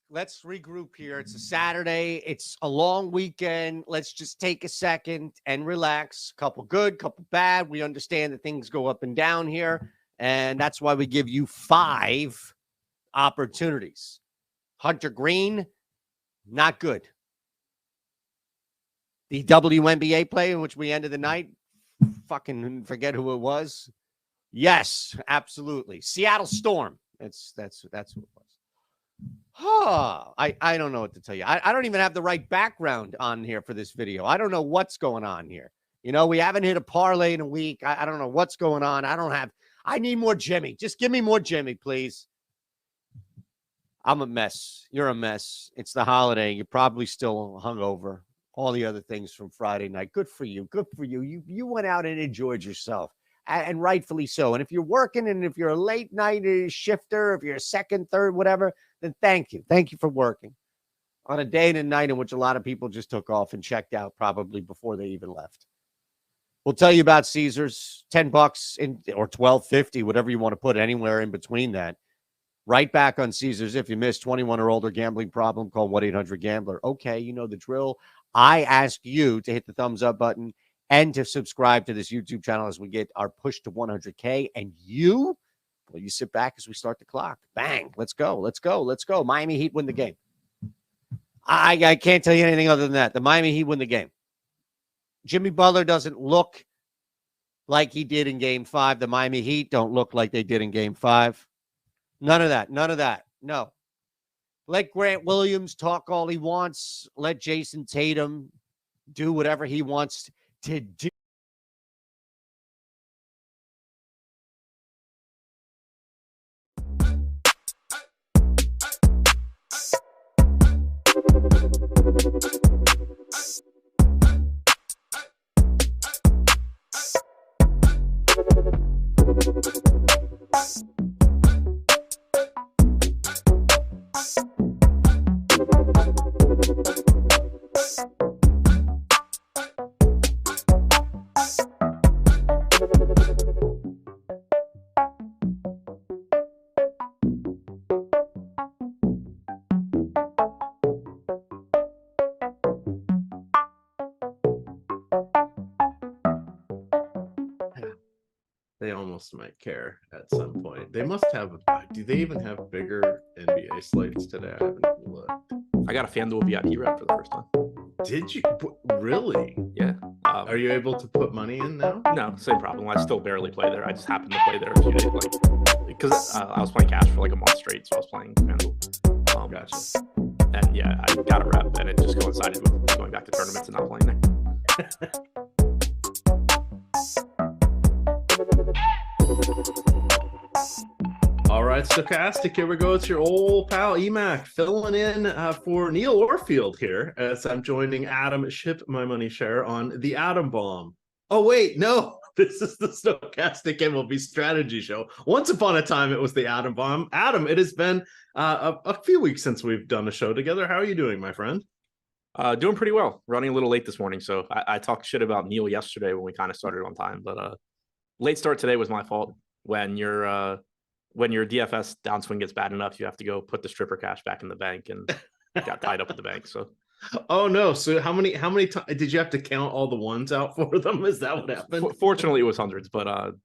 Let's regroup here. It's a Saturday. It's a long weekend. Let's just take a second and relax. Couple good, couple bad. We understand that things go up and down here, and that's why we give you 5 opportunities. Hunter Green, not good. The WNBA play in which we ended the night, fucking forget who it was. Yes, absolutely. Seattle Storm. That's who it was. I don't know what to tell you. I don't even have the right background on here for this video. I don't know what's going on here. You know, we haven't hit a parlay in a week. I don't know what's going on. I need more Jimmy. Just give me more Jimmy, please. I'm a mess. You're a mess. It's the holiday. You're probably still hungover. All the other things from Friday night. Good for you. Good for you. You went out and enjoyed yourself. And rightfully so. And if you're working and if you're a late night shifter, if you're a second, third, whatever, then thank you. Thank you for working on a day and a night in which a lot of people just took off and checked out probably before they even left. We'll tell you about Caesars, $10 or $12.50, whatever you want to put anywhere in between that. Right back on Caesars. If you missed 21 or older gambling problem, call 1-800-GAMBLER. Okay, you know the drill. I ask you to hit the thumbs up button and to subscribe to this YouTube channel as we get our push to 100K. And you sit back as we start the clock. Bang. Let's go. Let's go. Let's go. Miami Heat win the game. I can't tell you anything other than that. The Miami Heat win the game. Jimmy Butler doesn't look like he did in Game 5. The Miami Heat don't look like they did in Game 5. None of that. None of that. No. Let Grant Williams talk all he wants. Let Jason Tatum do whatever he wants to do. They almost might care at some point. They must have. Do they even have bigger NBA slates today? I haven't even looked. I got a FanDuel VIP rep for the first time. Did you really? Yeah. Are you able to put money in now? No, same problem. I still barely play there. I just happened to play there a few days, because I was playing cash for like a month straight, so I was playing FanDuel. Gotcha. And yeah, I got a rep, and it just coincided with going back to tournaments and not playing there. All right, Stochastic, here we go. It's your old pal EMac filling in for Neil Orfield here as I'm joining Adam Ship My Money Share on the Adam Bomb. Oh, wait, no, this is the Stochastic MLB Strategy Show. Once upon a time, it was the Adam Bomb. Adam, it has been a few weeks since we've done a show together. How are you doing, my friend? Doing pretty well. Running a little late this morning, so I talked shit about Neil yesterday when we kind of started on time, but late start today was my fault. When your DFS downswing gets bad enough, you have to go put the stripper cash back in the bank, and got tied up at the bank. So, oh no! So how many times did you have to count all the ones out for them? Is that what happened? Fortunately, it was hundreds, but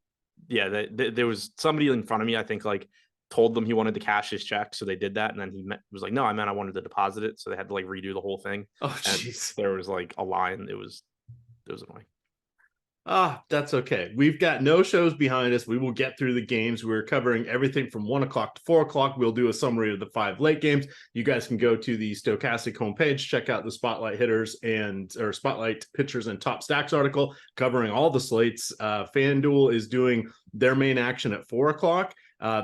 yeah, there was somebody in front of me. I think like told them he wanted to cash his check, so they did that, and then he was like, "No, I wanted to deposit it," so they had to like redo the whole thing. Oh, and jeez. there was like a line. It was annoying. That's okay. We've got no shows behind us. We will get through the games. We're covering everything from 1 o'clock to 4 o'clock. We'll do a summary of the 5 late games. You guys can go to the Stochastic homepage, check out the Spotlight Hitters or Spotlight Pitchers and Top Stacks article covering all the slates. FanDuel is doing their main action at 4 o'clock.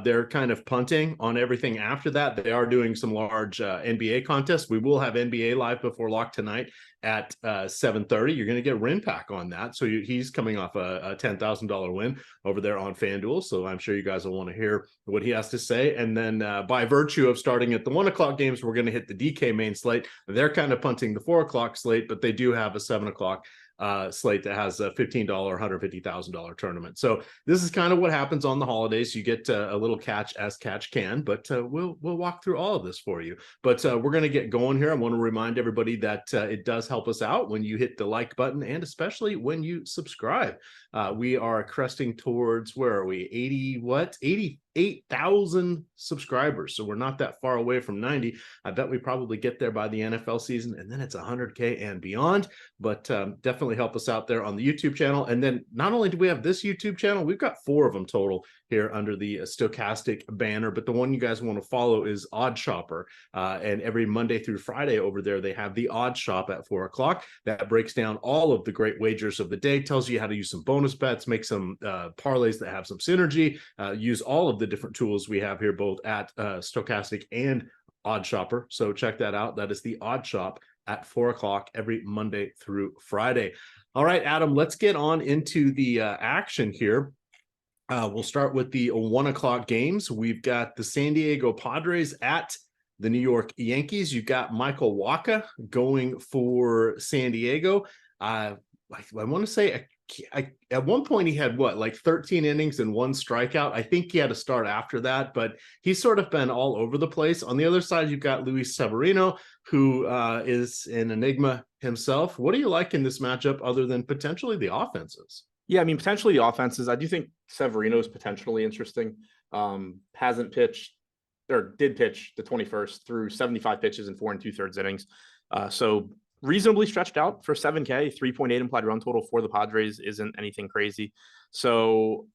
They're kind of punting on everything after that. They are doing some large NBA contests. We will have NBA live before lock tonight at 7:30. You're going to get Rinpack on that. So he's coming off a $10,000 win over there on FanDuel. So I'm sure you guys will want to hear what he has to say. And then by virtue of starting at the 1 o'clock games, we're going to hit the DK main slate. They're kind of punting the 4 o'clock slate, but they do have a 7 o'clock slate that has a $15, $150,000 tournament. So this is kind of what happens on the holidays. You get a little catch as catch can, but we'll walk through all of this for you. But we're going to get going here. I want to remind everybody that it does help us out when you hit the like button, and especially when you subscribe. We are cresting towards, where are we? 88,000 subscribers. So we're not that far away from 90. I bet we probably get there by the NFL season, and then it's 100K and beyond. But definitely help us out there on the YouTube channel. And then not only do we have this YouTube channel, we've got 4 of them total here under the Stochastic banner, but the one you guys want to follow is Odd Shopper. And every Monday through Friday over there, they have the Odd Shop at 4 o'clock. That breaks down all of the great wagers of the day, tells you how to use some bonus bets, make some parlays that have some synergy, use all of the different tools we have here, both at Stochastic and Odd Shopper. So check that out. That is the Odd Shop at 4 o'clock every Monday through Friday. All right, Adam, let's get on into the action here. We'll start with the 1 o'clock games. We've got the San Diego Padres at the New York Yankees. You've got Michael Wacha going for San Diego. I want to say at one point he had 13 innings and 1 strikeout. I think he had to start after that, but he's sort of been all over the place. On the other side, you've got Luis Severino, who is an enigma himself. What do you like in this matchup other than potentially the offenses? Yeah, I mean, potentially the offenses. I do think Severino is potentially interesting. Hasn't pitched, or did pitch the 21st through 75 pitches in 4 2/3 innings. So reasonably stretched out for 7K. 3.8 implied run total for the Padres isn't anything crazy. So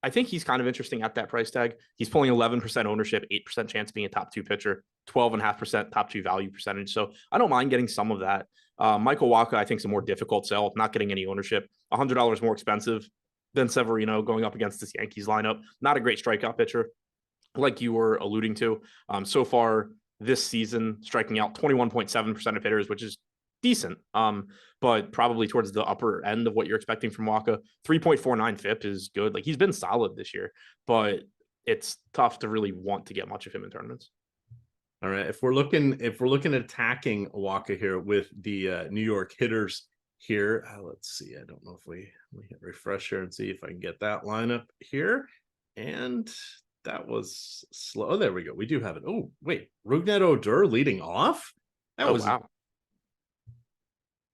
I think he's kind of interesting at that price tag. He's pulling 11% ownership, 8% chance of being a top 2 pitcher, 12.5% top 2 value percentage. So I don't mind getting some of that. Michael Wacha, I think, is a more difficult sell, not getting any ownership. $100 more expensive than Severino going up against this Yankees lineup. Not a great strikeout pitcher, like you were alluding to. So far this season, striking out 21.7% of hitters, which is decent, but probably towards the upper end of what you're expecting from Wacha. 3.49 FIP is good. Like, he's been solid this year, but it's tough to really want to get much of him in tournaments. All right, if we're looking at attacking Wacha here with the New York hitters here, let's see. I don't know if we hit refresh here and see if I can get that lineup here. And that was slow. Oh, there we go. We do have it. Oh, wait, Rougned Odor leading off. Wow.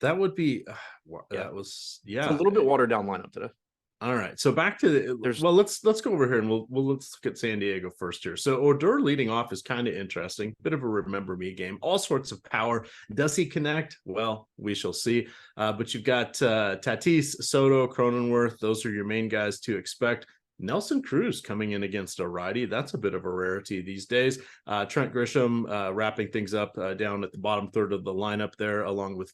That would be. It's a little bit watered down lineup today. All right, so back to let's go over here and let's look at San Diego first here. So Odor leading off is kind of interesting, bit of a remember me game, all sorts of power. Does he connect? Well, we shall see. But you've got Tatis, Soto, Cronenworth. Those are your main guys to expect. Nelson Cruz coming in against a righty. That's a bit of a rarity these days. Trent Grisham wrapping things up down at the bottom third of the lineup there, along with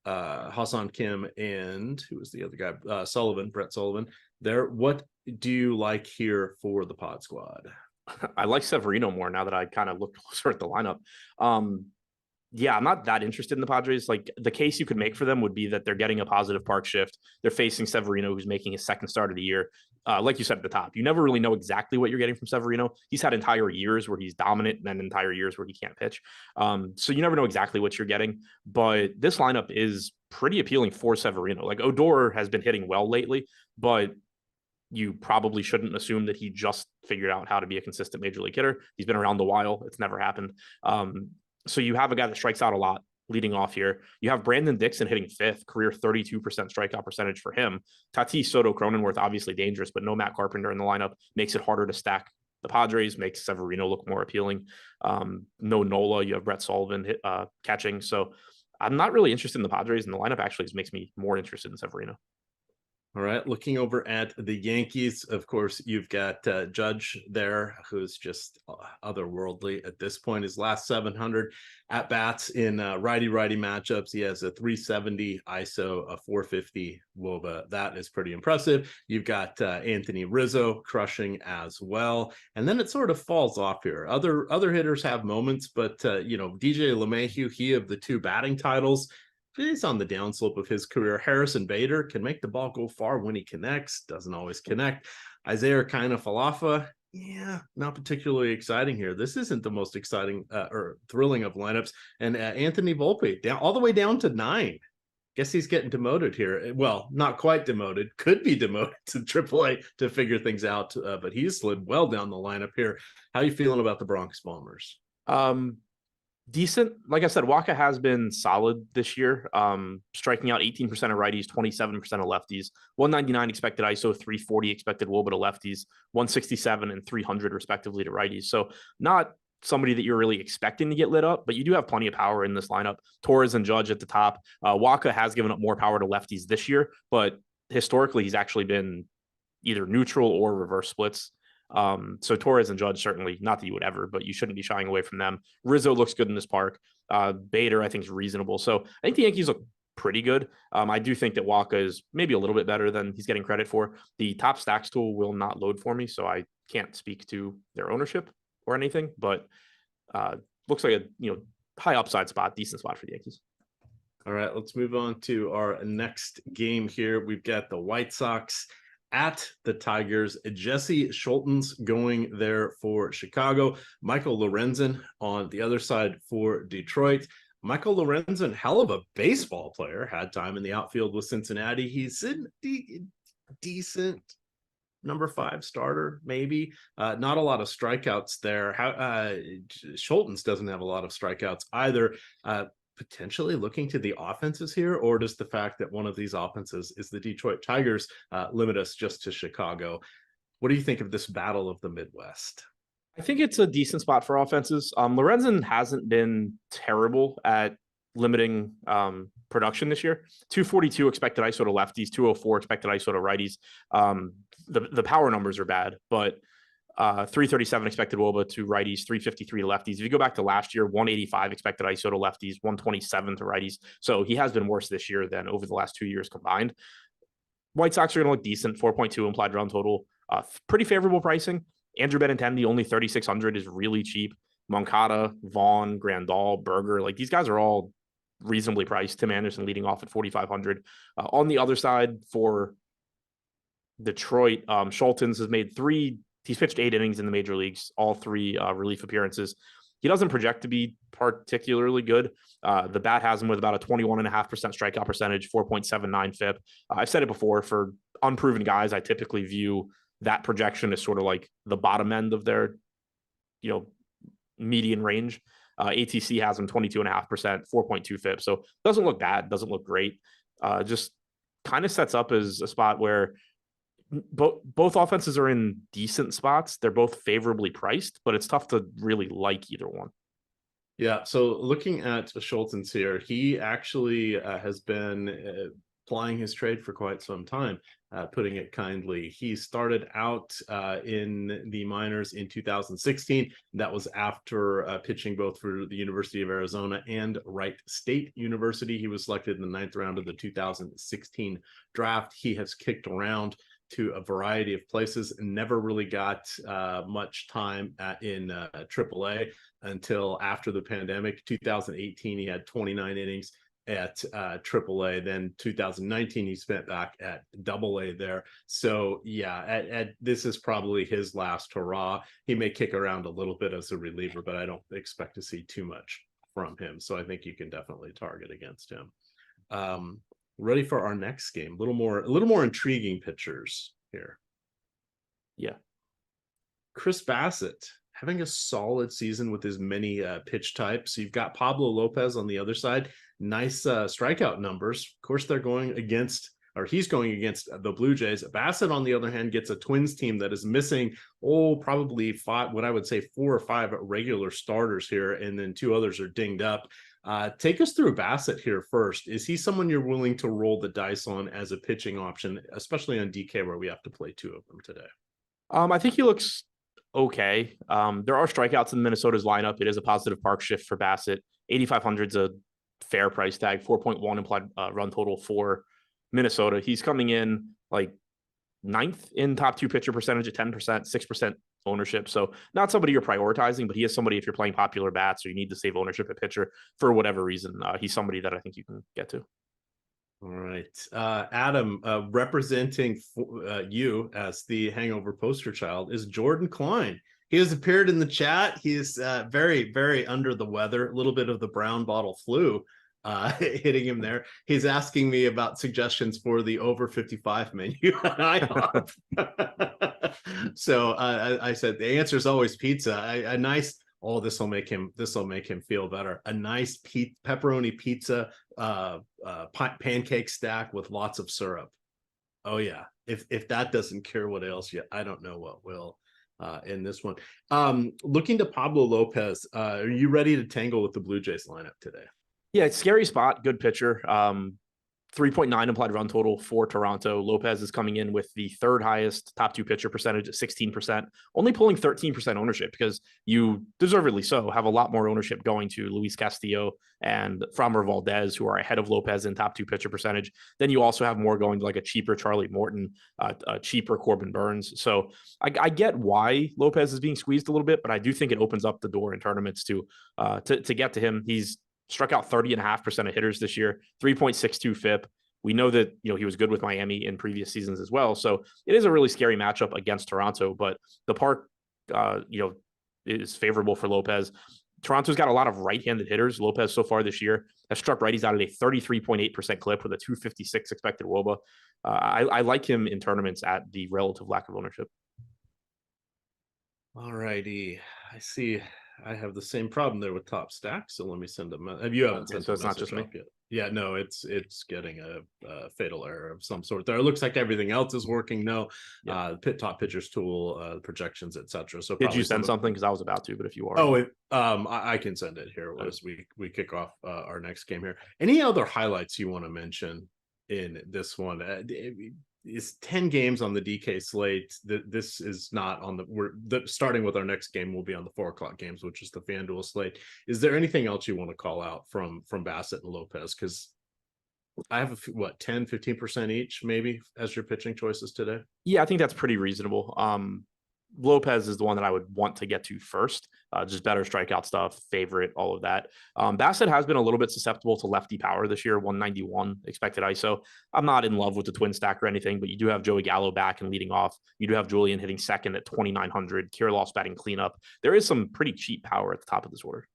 Hassan Kim, and who was the other guy? Brett Sullivan there. What do you like here for the Pod Squad? I like Severino more now that I kind of looked closer at the lineup. Yeah, I'm not that interested in the Padres. Like, the case you could make for them would be that they're getting a positive park shift. They're facing Severino, who's making his second start of the year. Like you said at the top, you never really know exactly what you're getting from Severino. He's had entire years where he's dominant and then entire years where he can't pitch. So you never know exactly what you're getting. But this lineup is pretty appealing for Severino. Like, Odor has been hitting well lately, but you probably shouldn't assume that he just figured out how to be a consistent major league hitter. He's been around a while. It's never happened. So you have a guy that strikes out a lot leading off here. You have Brandon Dixon hitting 5th, career 32% strikeout percentage for him. Tatis, Soto, Cronenworth, obviously dangerous, but no Matt Carpenter in the lineup makes it harder to stack the Padres, makes Severino look more appealing. No Nola, you have Brett Sullivan catching. So I'm not really interested in the Padres, and the lineup actually makes me more interested in Severino. All right, looking over at the Yankees, of course, you've got Judge there, who's just otherworldly at this point. His last 700 at-bats in righty-righty matchups, he has a 370 ISO, a 450 WOBA. That is pretty impressive. You've got Anthony Rizzo crushing as well. And then it sort of falls off here. Other hitters have moments, but, DJ LeMahieu, he of the two batting titles, he's on the downslope of his career. Harrison Bader can make the ball go far when he connects, doesn't always connect. Isaiah Falafa, yeah, not particularly exciting here. This isn't the most exciting or thrilling of lineups. And Anthony Volpe, all the way down to 9. Guess he's getting demoted here. Well, not quite demoted, could be demoted to AAA to figure things out, but he's slid well down the lineup here. How are you feeling about the Bronx Bombers? Decent. Like I said, Waka has been solid this year, striking out 18% of righties, 27% of lefties, 199 expected ISO, 340 expected WOBA to lefties, 167 and 300 respectively to righties. So not somebody that you're really expecting to get lit up, but you do have plenty of power in this lineup. Torres and Judge at the top. Waka has given up more power to lefties this year, but historically he's actually been either neutral or reverse splits. So Torres and Judge, certainly not that you would ever, but you shouldn't be shying away from them. Rizzo looks good in this park. Bader, I think, is reasonable. So I think the Yankees look pretty good. I do think that Waka is maybe a little bit better than he's getting credit for. The top stacks tool will not load for me, so I can't speak to their ownership or anything, but looks like a high upside spot, decent spot for the Yankees. All right, let's move on to our next game here. We've got the White Sox at the Tigers. Jesse Schulten's going there for Chicago. Michael Lorenzen on the other side for Detroit. Michael Lorenzen, hell of a baseball player, had time in the outfield with Cincinnati. He's a decent number 5 starter, maybe. Not a lot of strikeouts there. Schulten's doesn't have a lot of strikeouts either. Potentially looking to the offenses here, or does the fact that one of these offenses is the Detroit Tigers limit us just to Chicago? What do you think of this battle of the Midwest? I think it's a decent spot for offenses. Lorenzen hasn't been terrible at limiting production this year. 242 expected ISO to lefties, 204 expected ISO to righties. The power numbers are bad, but 337 expected WOBA to righties, 353 to lefties. If you go back to last year, 185 expected ISO to lefties, 127 to righties. So he has been worse this year than over the last 2 years combined. White Sox are going to look decent, 4.2 implied run total. Pretty favorable pricing. Andrew Benintendi, only 3,600 is really cheap. Moncada, Vaughn, Grandal, Berger, like these guys are all reasonably priced. Tim Anderson leading off at 4,500. On the other side for Detroit, Schultens has made he's pitched 8 innings in the major leagues, all 3 relief appearances. He doesn't project to be particularly good. The bat has him with about a 21.5% strikeout percentage, 4.79 FIP. I've said it before, for unproven guys, I typically view that projection as sort of like the bottom end of their, median range. ATC has him 22.5%, 4.2 FIP. So doesn't look bad, doesn't look great. Just kind of sets up as a spot where both offenses are in decent spots. They're both favorably priced, but it's tough to really like either one. Yeah. So looking at Schultens here, he actually has been plying his trade for quite some time, putting it kindly. He started out in the minors in 2016. That was after pitching both for the University of Arizona and Wright State University. He was selected in the 9th round of the 2016 draft. He has kicked around to a variety of places and never really got much time in AAA until after the pandemic. 2018, he had 29 innings at AAA. Then 2019, he spent back at AA there. So yeah, this is probably his last hurrah. He may kick around a little bit as a reliever, but I don't expect to see too much from him. So I think you can definitely target against him. Ready for our next game. A little more intriguing pitchers here. Yeah. Chris Bassett having a solid season with his many pitch types. You've got Pablo Lopez on the other side. Nice strikeout numbers. Of course, they're going against he's going against the Blue Jays. Bassett, on the other hand, gets a Twins team that is missing, probably five, what I would say 4 or 5 regular starters here, and then 2 others are dinged up. Take us through Bassett here first. Is he someone you're willing to roll the dice on as a pitching option, especially on DK where we have to play 2 of them today? I think he looks okay. There are strikeouts in Minnesota's lineup. It is a positive park shift for Bassett. 8,500 is a fair price tag, 4.1 implied run total for Minnesota. He's coming in like 9th in top 2 pitcher percentage at 10%, 6% ownership. So not somebody you're prioritizing, but he is somebody, if you're playing popular bats or you need to save ownership at pitcher for whatever reason, he's somebody that I think you can get to. All right. Adam, representing you as the hangover poster child is Jordan Klein. He has appeared in the chat. He is very, very under the weather, a little bit of the brown bottle flu hitting him there. He's asking me about suggestions for the over 55 menu. So I said the answer is always pizza. A nice, this will make him feel better. A nice pepperoni pizza, pancake stack with lots of syrup. Oh yeah, if that doesn't cure what ails you, I don't know what will. In this one, looking to Pablo Lopez, are you ready to tangle with the Blue Jays lineup today? Yeah, it's scary spot, good pitcher. 3.9 implied run total for Toronto. Lopez is coming in with the 3rd highest top 2 pitcher percentage at 16%, only pulling 13% ownership because you, deservedly so, have a lot more ownership going to Luis Castillo and Framber Valdez, who are ahead of Lopez in top 2 pitcher percentage. Then you also have more going to like a cheaper Charlie Morton, a cheaper Corbin Burns. So I get why Lopez is being squeezed a little bit, but I do think it opens up the door in tournaments to get to him. He's struck out 30.5% of hitters this year, 3.62 FIP. We know that, he was good with Miami in previous seasons as well. So it is a really scary matchup against Toronto, but the park, is favorable for Lopez. Toronto's got a lot of right-handed hitters. Lopez so far this year has struck righties out at a 33.8% clip with a 256 expected WOBA. I like him in tournaments at the relative lack of ownership. All righty. I see. I have the same problem there with top stacks, so let me send them. You haven't sent, so it's not just me yet. Yeah, no, it's getting a fatal error of some sort there. It looks like everything else is working. No, yeah. Top pitchers tool, projections, etc. So did you send something? Because I was about to, but if you are, I can send it here as we kick off our next game here. Any other highlights you want to mention in this one? It's 10 games on the DK slate. This is not on starting with our next game will be on the 4:00 games, which is the FanDuel slate. Is there anything else you want to call out from Bassett and Lopez? Because I have 10-15% each maybe as your pitching choices today. Yeah, I think that's pretty reasonable. Lopez is the one that I would want to get to first. Just better strikeout stuff, favorite, all of that. Bassett has been a little bit susceptible to lefty power this year, 191 expected ISO. I'm not in love with the twin stack or anything, but you do have Joey Gallo back and leading off. You do have Julian hitting second at 2,900, Kirilloff's batting cleanup. There is some pretty cheap power at the top of this order.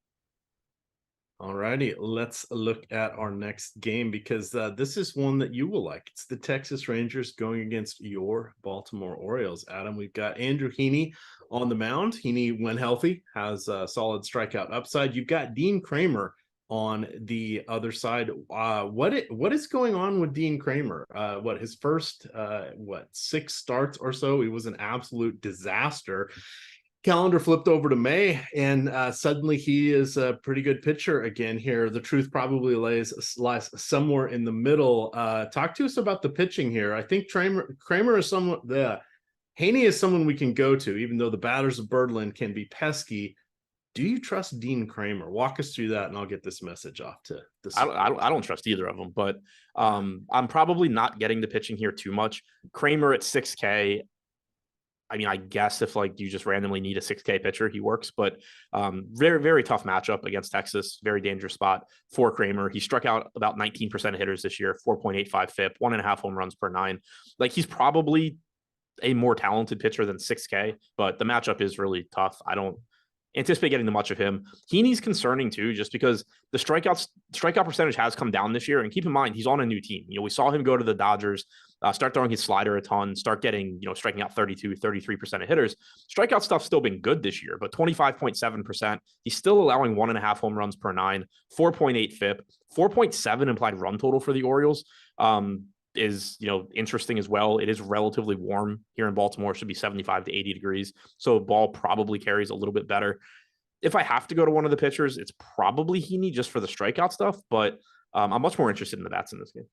All righty, let's look at our next game because this is one that you will like. It's the Texas Rangers going against your Baltimore Orioles. Adam, we've got Andrew Heaney on the mound. Heaney, when healthy, has a solid strikeout upside. You've got Dean Kramer on the other side. What is going on with Dean Kramer? His first 6 starts or so, he was an absolute disaster. Calendar flipped over to May, and suddenly he is a pretty good pitcher again here. The truth probably lies somewhere in the middle. Talk to us about the pitching here. I think Kramer is someone. Heaney is someone we can go to, even though the batters of Birdland can be pesky. Do you trust Dean Kramer? Walk us through that, and I'll get this message off to this. I don't trust either of them, but I'm probably not getting the pitching here too much. Kramer at 6K. I mean, I guess if you just randomly need a 6K pitcher, he works, but very, very tough matchup against Texas. Very dangerous spot for Kramer. He struck out about 19% of hitters this year, 4.85 FIP, 1.5 home runs per 9. He's probably a more talented pitcher than 6K, but the matchup is really tough. I don't anticipate getting much of him. Heaney's concerning too, just because the strikeout percentage has come down this year. And keep in mind, he's on a new team. We saw him go to the Dodgers, start throwing his slider a ton, start getting, striking out 33% of hitters. Strikeout stuff's still been good this year, but 25.7%. He's still allowing 1.5 home runs per 9, 4.8 FIP, 4.7 implied run total for the Orioles. is, interesting as well. It is relatively warm here in Baltimore. It should be 75 to 80 degrees. So ball probably carries a little bit better. If I have to go to one of the pitchers, it's probably Heaney just for the strikeout stuff, but I'm much more interested in the bats in this game.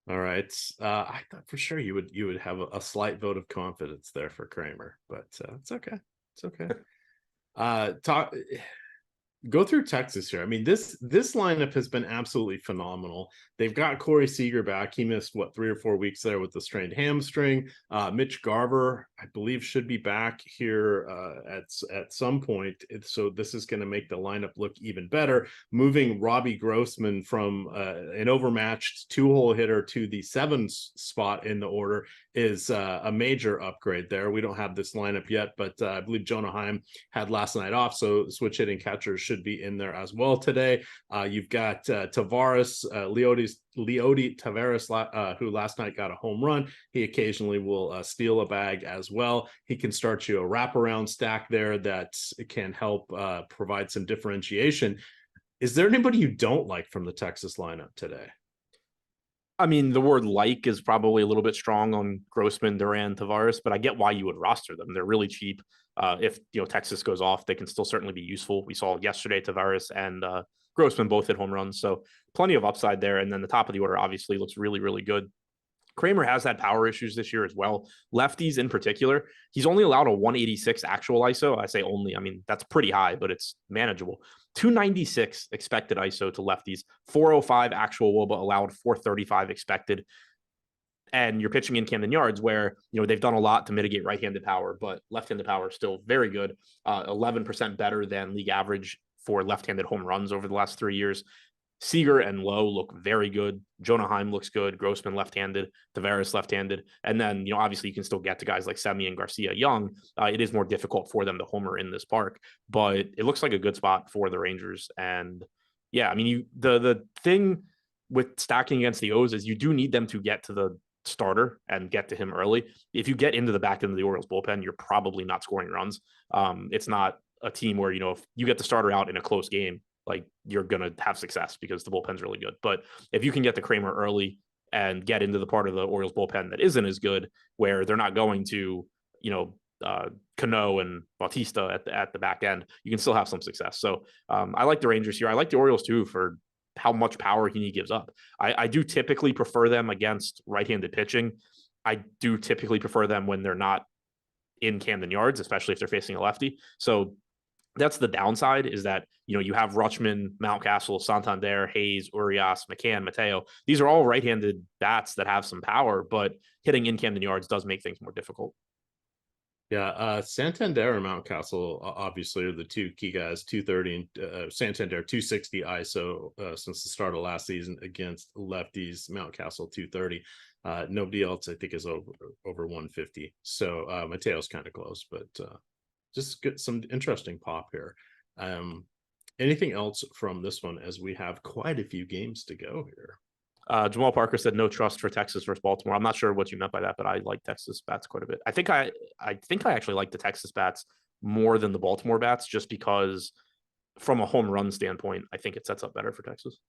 All right. I thought for sure you would have a slight vote of confidence there for Kramer, but it's okay. It's okay. Go through Texas here. I mean, this lineup has been absolutely phenomenal. They've got Corey Seager back. He missed 3 or 4 weeks there with the strained hamstring. Mitch Garver, I believe, should be back here at some point. So this is going to make the lineup look even better. Moving Robbie Grossman from an overmatched 2-hole hitter to the 7th spot in the order is a major upgrade there. We don't have this lineup yet, but I believe Jonah Heim had last night off, so switch hitting catchers should be in there as well today. You've got Tavares, Leody Tavares, who last night got a home run. He occasionally will steal a bag as well. He can start you a wraparound stack there that can help provide some differentiation. Is there anybody you don't like from the Texas lineup today? I mean, the word like is probably a little bit strong on Grossman, Duran, Tavares, but I get why you would roster them. They're really cheap. If Texas goes off, they can still certainly be useful. We saw yesterday Tavares and Grossman both hit home runs, so plenty of upside there. And then the top of the order obviously looks really, really good. Kramer has had power issues this year as well. Lefties in particular, he's only allowed a 186 actual ISO. I say only, I mean, that's pretty high, but it's manageable. 296 expected ISO to lefties, 405 actual WOBA allowed, 435 expected. And you're pitching in Camden Yards where, they've done a lot to mitigate right-handed power, but left-handed power is still very good. 11% better than league average for left-handed home runs over the last 3 years. Seager and Lowe look very good. Jonah Heim looks good. Grossman left-handed, Tavares left-handed. And then, obviously you can still get to guys like Semien and Garcia Young. It is more difficult for them to homer in this park, but it looks like a good spot for the Rangers. And yeah, I mean, the thing with stacking against the O's is you do need them to get to the starter and get to him early. If you get into the back end of the Orioles bullpen, you're probably not scoring runs. It's not a team where, if you get the starter out in a close game, like you're going to have success because the bullpen's really good. But if you can get the Kramer early and get into the part of the Orioles bullpen that isn't as good, where they're not going to, Cano and Bautista at the back end, you can still have some success. So I like the Rangers here. I like the Orioles too for how much power he gives up. I do typically prefer them against right-handed pitching. I do typically prefer them when they're not in Camden Yards, especially if they're facing a lefty. So that's the downside, is that, you have Rutschman, Mountcastle, Santander, Hayes, Urias, McCann, Mateo. These are all right-handed bats that have some power, but hitting in Camden Yards does make things more difficult. Yeah, Santander and Mountcastle obviously are the two key guys. 230 and Santander 260 ISO since the start of last season against lefties. Mountcastle 230. Nobody else I think is over 150. So Mateo's kind of close, but just get some interesting pop here. Anything else from this one, as we have quite a few games to go here? Jamal Parker said no trust for Texas versus Baltimore. I'm not sure what you meant by that, but I like Texas bats quite a bit. I think I actually like the Texas bats more than the Baltimore bats, just because from a home run standpoint, I think it sets up better for Texas.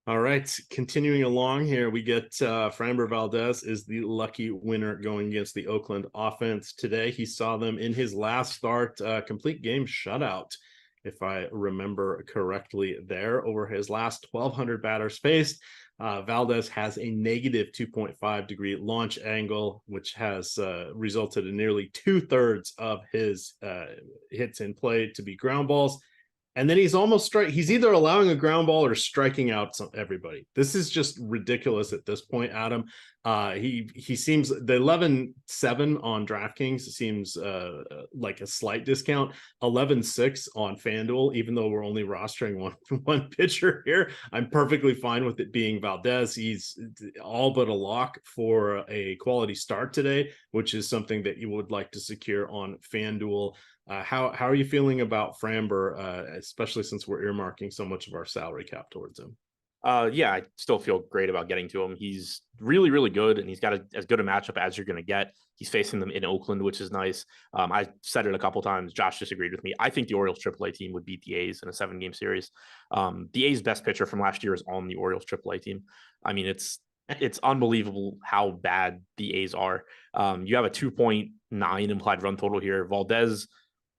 All right, continuing along here, we get Framber Valdez is the lucky winner going against the Oakland offense today. He saw them in his last start, complete game shutout, if I remember correctly there, over his last 1,200 batters faced. Valdez has a negative 2.5 degree launch angle, which has resulted in nearly 2/3 of his hits in play to be ground balls. And then he's he's either allowing a ground ball or striking out everybody. This is just ridiculous at this point, Adam. He seems, the 11-7 on DraftKings seems like a slight discount. 11-6 on FanDuel, even though we're only rostering one pitcher here. I'm perfectly fine with it being Valdez. He's all but a lock for a quality start today, which is something that you would like to secure on FanDuel. How are you feeling about Framber, especially since we're earmarking so much of our salary cap towards him? Yeah, I still feel great about getting to him. He's really, really good, and he's got as good a matchup as you're going to get. He's facing them in Oakland, which is nice. I said it a couple times. Josh disagreed with me. I think the Orioles AAA team would beat the A's in a 7-game series. The A's best pitcher from last year is on the Orioles AAA team. I mean, it's it's unbelievable how bad the A's are. You have a 2.9 implied run total here. Valdez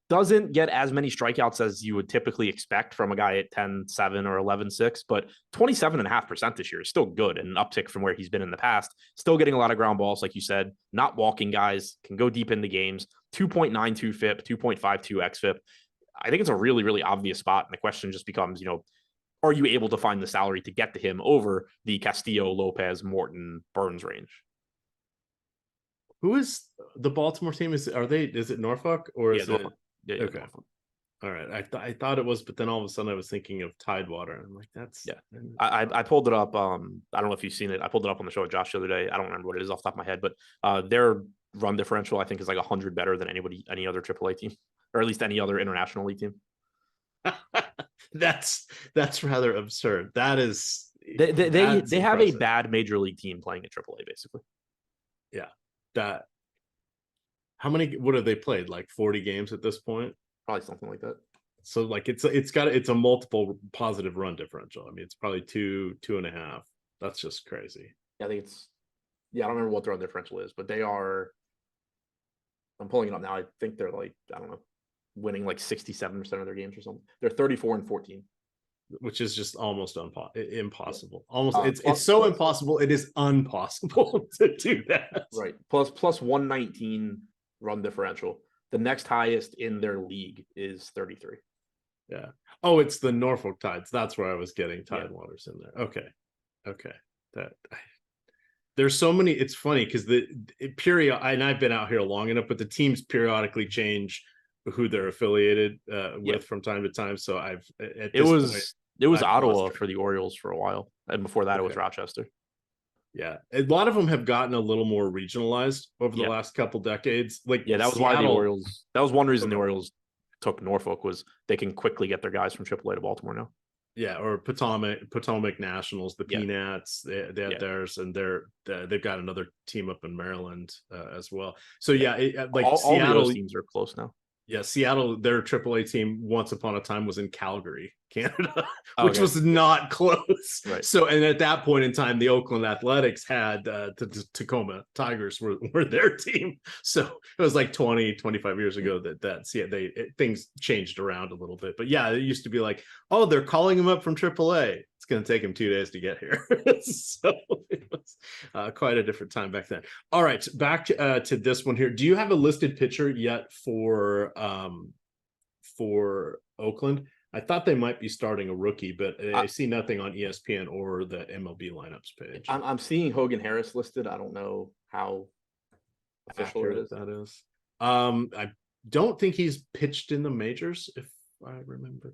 doesn't get as many strikeouts as you would typically expect from a guy at 10-7 or 11-6, but 27.5% this year is still good and an uptick from where he's been in the past. Still getting a lot of ground balls, like you said, not walking guys, can go deep into games, 2.92 FIP, 2.52 XFIP. I think it's a really, really obvious spot. And the question just becomes, are you able to find the salary to get to him over the Castillo, Lopez, Morton, Burns range? Who is the Baltimore team? Is it Norfolk or is it? Yeah, okay. Norfolk. All right. I thought it was, but then all of a sudden I was thinking of Tidewater. And I'm like, that's I pulled it up. I don't know if you've seen it. I pulled it up on the show with Josh the other day. I don't remember what it is off the top of my head, but their run differential, I think, is like 100 better than any other AAA team, or at least any other international league team. That's rather absurd. That is they have a bad major league team playing at AAA, basically. Yeah. What have they played? Like 40 games at this point? Probably something like that. So like it's a multiple positive run differential. I mean, it's probably 2.5. That's just crazy. I think I don't remember what their run differential is, but they are. I'm pulling it up now. I think they're like, I don't know, winning like 67% of their games or something. They're 34-14. Which is just almost impossible. Almost it's so impossible. It is impossible to do that. Right. Plus 119 run differential. The next highest in their league is 33. Yeah. Oh, it's the Norfolk Tides. That's where I was getting Tidewaters in there. Okay. There's so many. It's funny because and I've been out here long enough, but the teams periodically change who they're affiliated with from time to time. So it was Ottawa for the Orioles for a while, and before that it was Rochester. Yeah, a lot of them have gotten a little more regionalized over the last couple decades. Like, that was why the Orioles. That was one reason the Orioles took Norfolk, was they can quickly get their guys from AAA to Baltimore now. Yeah, or Potomac Nationals, the Peanuts, they had theirs, and they've got another team up in Maryland as well. So all Seattle, all those teams are close now. Yeah, Seattle, their AAA team once upon a time was in Calgary, Canada, which was not close. Right. So, and at that point in time, the Oakland Athletics had the Tacoma Tigers were their team. So it was like 20, 25 years ago things changed around a little bit. But yeah, it used to be like, oh, they're calling him up from AAA. It's going to take him 2 days to get here. So it was quite a different time back then. All right, back to this one here. Do you have a listed pitcher yet for Oakland? I thought they might be starting a rookie, but I see nothing on ESPN or the MLB lineups page. I'm seeing Hogan Harris listed. I don't know how official it is. That is. I don't think he's pitched in the majors, if I remember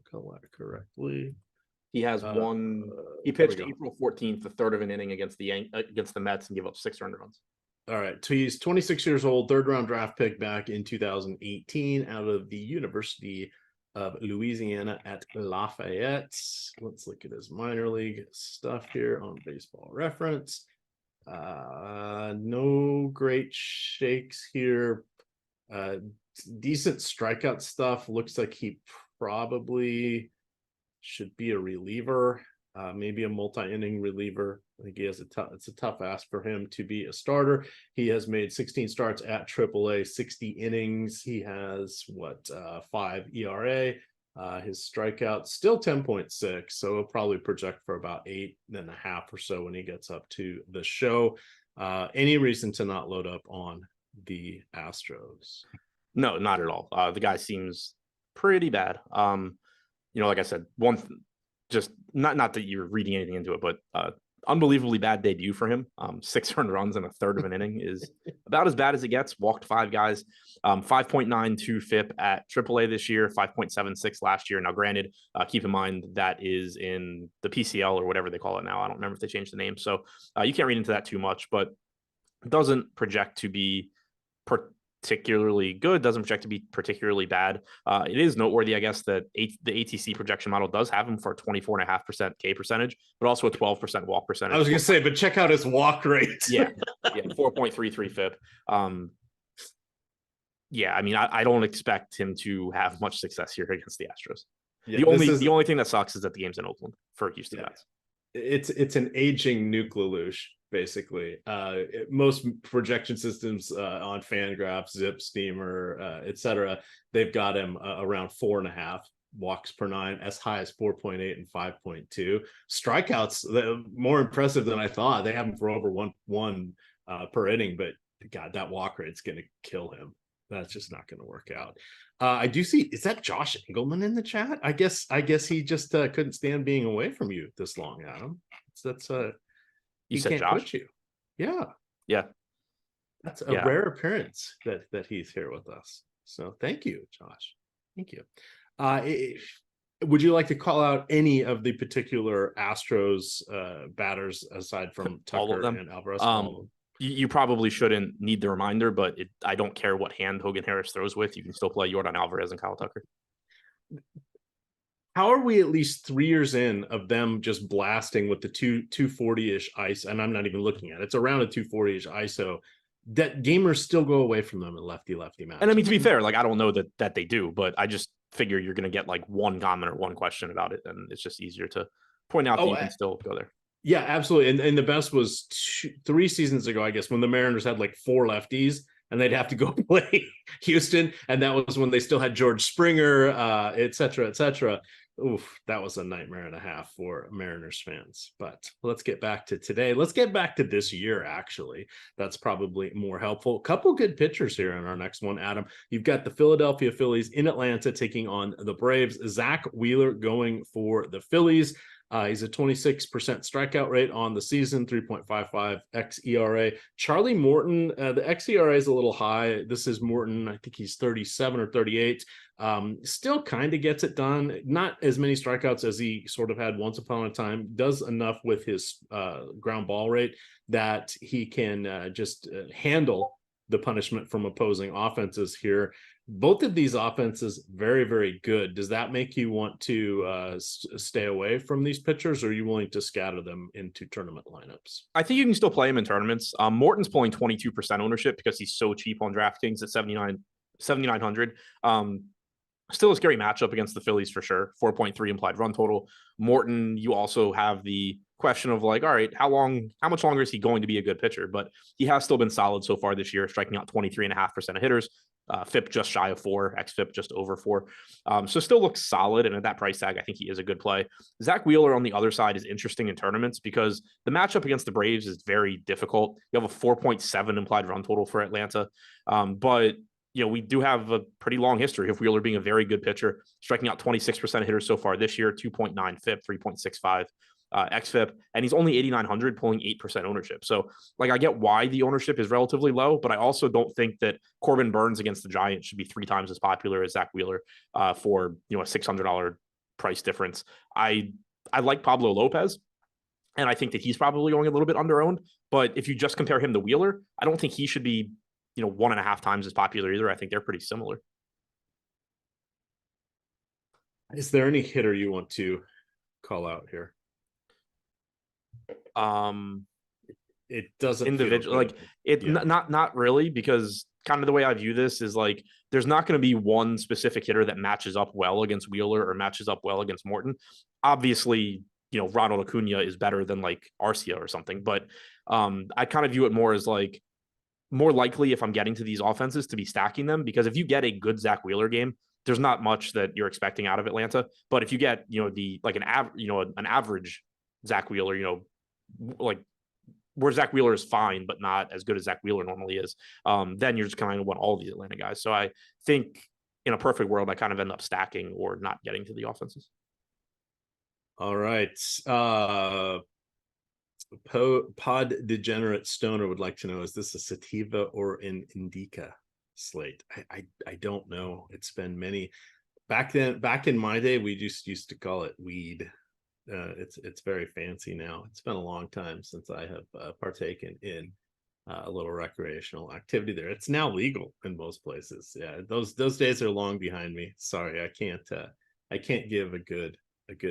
correctly. He has one. He pitched April 14th, the third of an inning against the Mets, and gave up 6 earned runs. All right. So he's 26 years old, third round draft pick back in 2018 out of the University of Louisiana at Lafayette. Let's look at his minor league stuff here on Baseball Reference. No great shakes here. Decent strikeout stuff. Looks like he probably should be a reliever, maybe a multi-inning reliever. I think it's a tough ask for him to be a starter. He has made 16 starts at AAA, 60 innings. He has 5 ERA. His strikeout still 10.6, so he'll probably project for about 8.5 or so when he gets up to the show. Any reason to not load up on the Astros? No, not at all. The guy seems pretty bad. Like I said, just not that you're reading anything into it, but unbelievably bad debut for him. 6 earned runs in a third of an inning is about as bad as it gets. Walked 5 guys. 5.92 FIP at AAA this year, 5.76 last year. Now, granted, keep in mind that is in the PCL or whatever they call it now. I don't remember if they changed the name. So you can't read into that too much, but it doesn't project to be particularly good, doesn't project to be particularly bad. It is noteworthy, I guess, that the ATC projection model does have him for a 24.5% K percentage, but also a 12% walk percentage. I was going to say, but check out his walk rate. yeah, 4.33 FIP. I mean, I don't expect him to have much success here against the Astros. Yeah, the only thing that sucks is that the game's in Oakland for Houston Mets. It's an aging Nuke Lelouch. basically. Most projection systems on FanGraphs, Zip, Steamer, etc., they've got him around 4.5 walks per 9, as high as 4.8 and 5.2. Strikeouts, more impressive than I thought. They have him for over one per inning, but God, that walk rate's going to kill him. That's just not going to work out. I do see, is that Josh Engelman in the chat? I guess he just couldn't stand being away from you this long, Adam. That's you said Josh? You. Yeah. That's a rare appearance that he's here with us. So thank you, Josh. Thank you. Would you like to call out any of the particular Astros batters aside from Tucker all of them? And Alvarez? You probably shouldn't need the reminder, but I don't care what hand Hogan Harris throws with. You can still play Yordan Alvarez and Kyle Tucker. How are we at least 3 years in of them just blasting with the 240-ish ice? And I'm not even looking at it. It's around a 240-ish ISO. That gamers still go away from them in lefty-lefty matches. And I mean, to be fair, like I don't know that they do, but I just figure you're going to get like one comment or one question about it, and it's just easier to point out that you can still go there. Yeah, absolutely. And the best was 3 seasons ago, I guess, when the Mariners had like 4 lefties and they'd have to go play Houston. And that was when they still had George Springer, et cetera, et cetera. Oof, that was a nightmare and a half for Mariners fans. But let's get back to today. Let's get back to this year, actually. That's probably more helpful. A couple good pitchers here in our next one, Adam. You've got the Philadelphia Phillies in Atlanta taking on the Braves. Zach Wheeler going for the Phillies. He's a 26% strikeout rate on the season, 3.55 xERA. Charlie Morton, the xERA is a little high. This is Morton. I think he's 37 or 38. Still kind of gets it done. Not as many strikeouts as he sort of had once upon a time. Does enough with his ground ball rate that he can just handle the punishment from opposing offenses here. Both of these offenses, very, very good. Does that make you want to stay away from these pitchers, or are you willing to scatter them into tournament lineups? I think you can still play him in tournaments. Morton's pulling 22% ownership because he's so cheap on DraftKings at 7,900. Still a scary matchup against the Phillies for sure. 4.3 implied run total. Morton, you also have the question of like, all right, how much longer is he going to be a good pitcher? But he has still been solid so far this year, striking out 23.5% of hitters. FIP just shy of 4, xFIP just over 4. So still looks solid. And at that price tag, I think he is a good play. Zach Wheeler on the other side is interesting in tournaments because the matchup against the Braves is very difficult. You have a 4.7 implied run total for Atlanta. But you know, we do have a pretty long history of Wheeler being a very good pitcher, striking out 26% of hitters so far this year, 2.9 FIP, 3.65 xFIP, and he's only 8,900, pulling 8% ownership. So like, I get why the ownership is relatively low, but I also don't think that Corbin Burns against the Giants should be 3 times as popular as Zach Wheeler for, you know, a $600 price difference. I like Pablo Lopez, and I think that he's probably going a little bit underowned, but if you just compare him to Wheeler, I don't think he should be, you know, 1.5 times as popular either. I think they're pretty similar. Is there any hitter you want to call out here? It doesn't individual like it. Yeah. Not really, because kind of the way I view this is like there's not going to be one specific hitter that matches up well against Wheeler or matches up well against Morton. Obviously, you know, Ronald Acuna is better than like Arcia or something, but I kind of view it more as like more likely if I'm getting to these offenses to be stacking them, because if you get a good Zach Wheeler game, there's not much that you're expecting out of Atlanta. But if you get, you know, the like an average Zach Wheeler, you know, like where Zach Wheeler is fine, but not as good as Zach Wheeler normally is, then you're just kind of want all these Atlanta guys. So I think in a perfect world, I kind of end up stacking or not getting to the offenses. All right. Pod Degenerate Stoner would like to know, is this a sativa or an indica slate? I don't know. It's been many. Back in my day, we just used to call it weed. It's very fancy now. It's been a long time since I have partaken in a little recreational activity there. It's now legal in most places. Yeah, those days are long behind me. Sorry, I can't give a good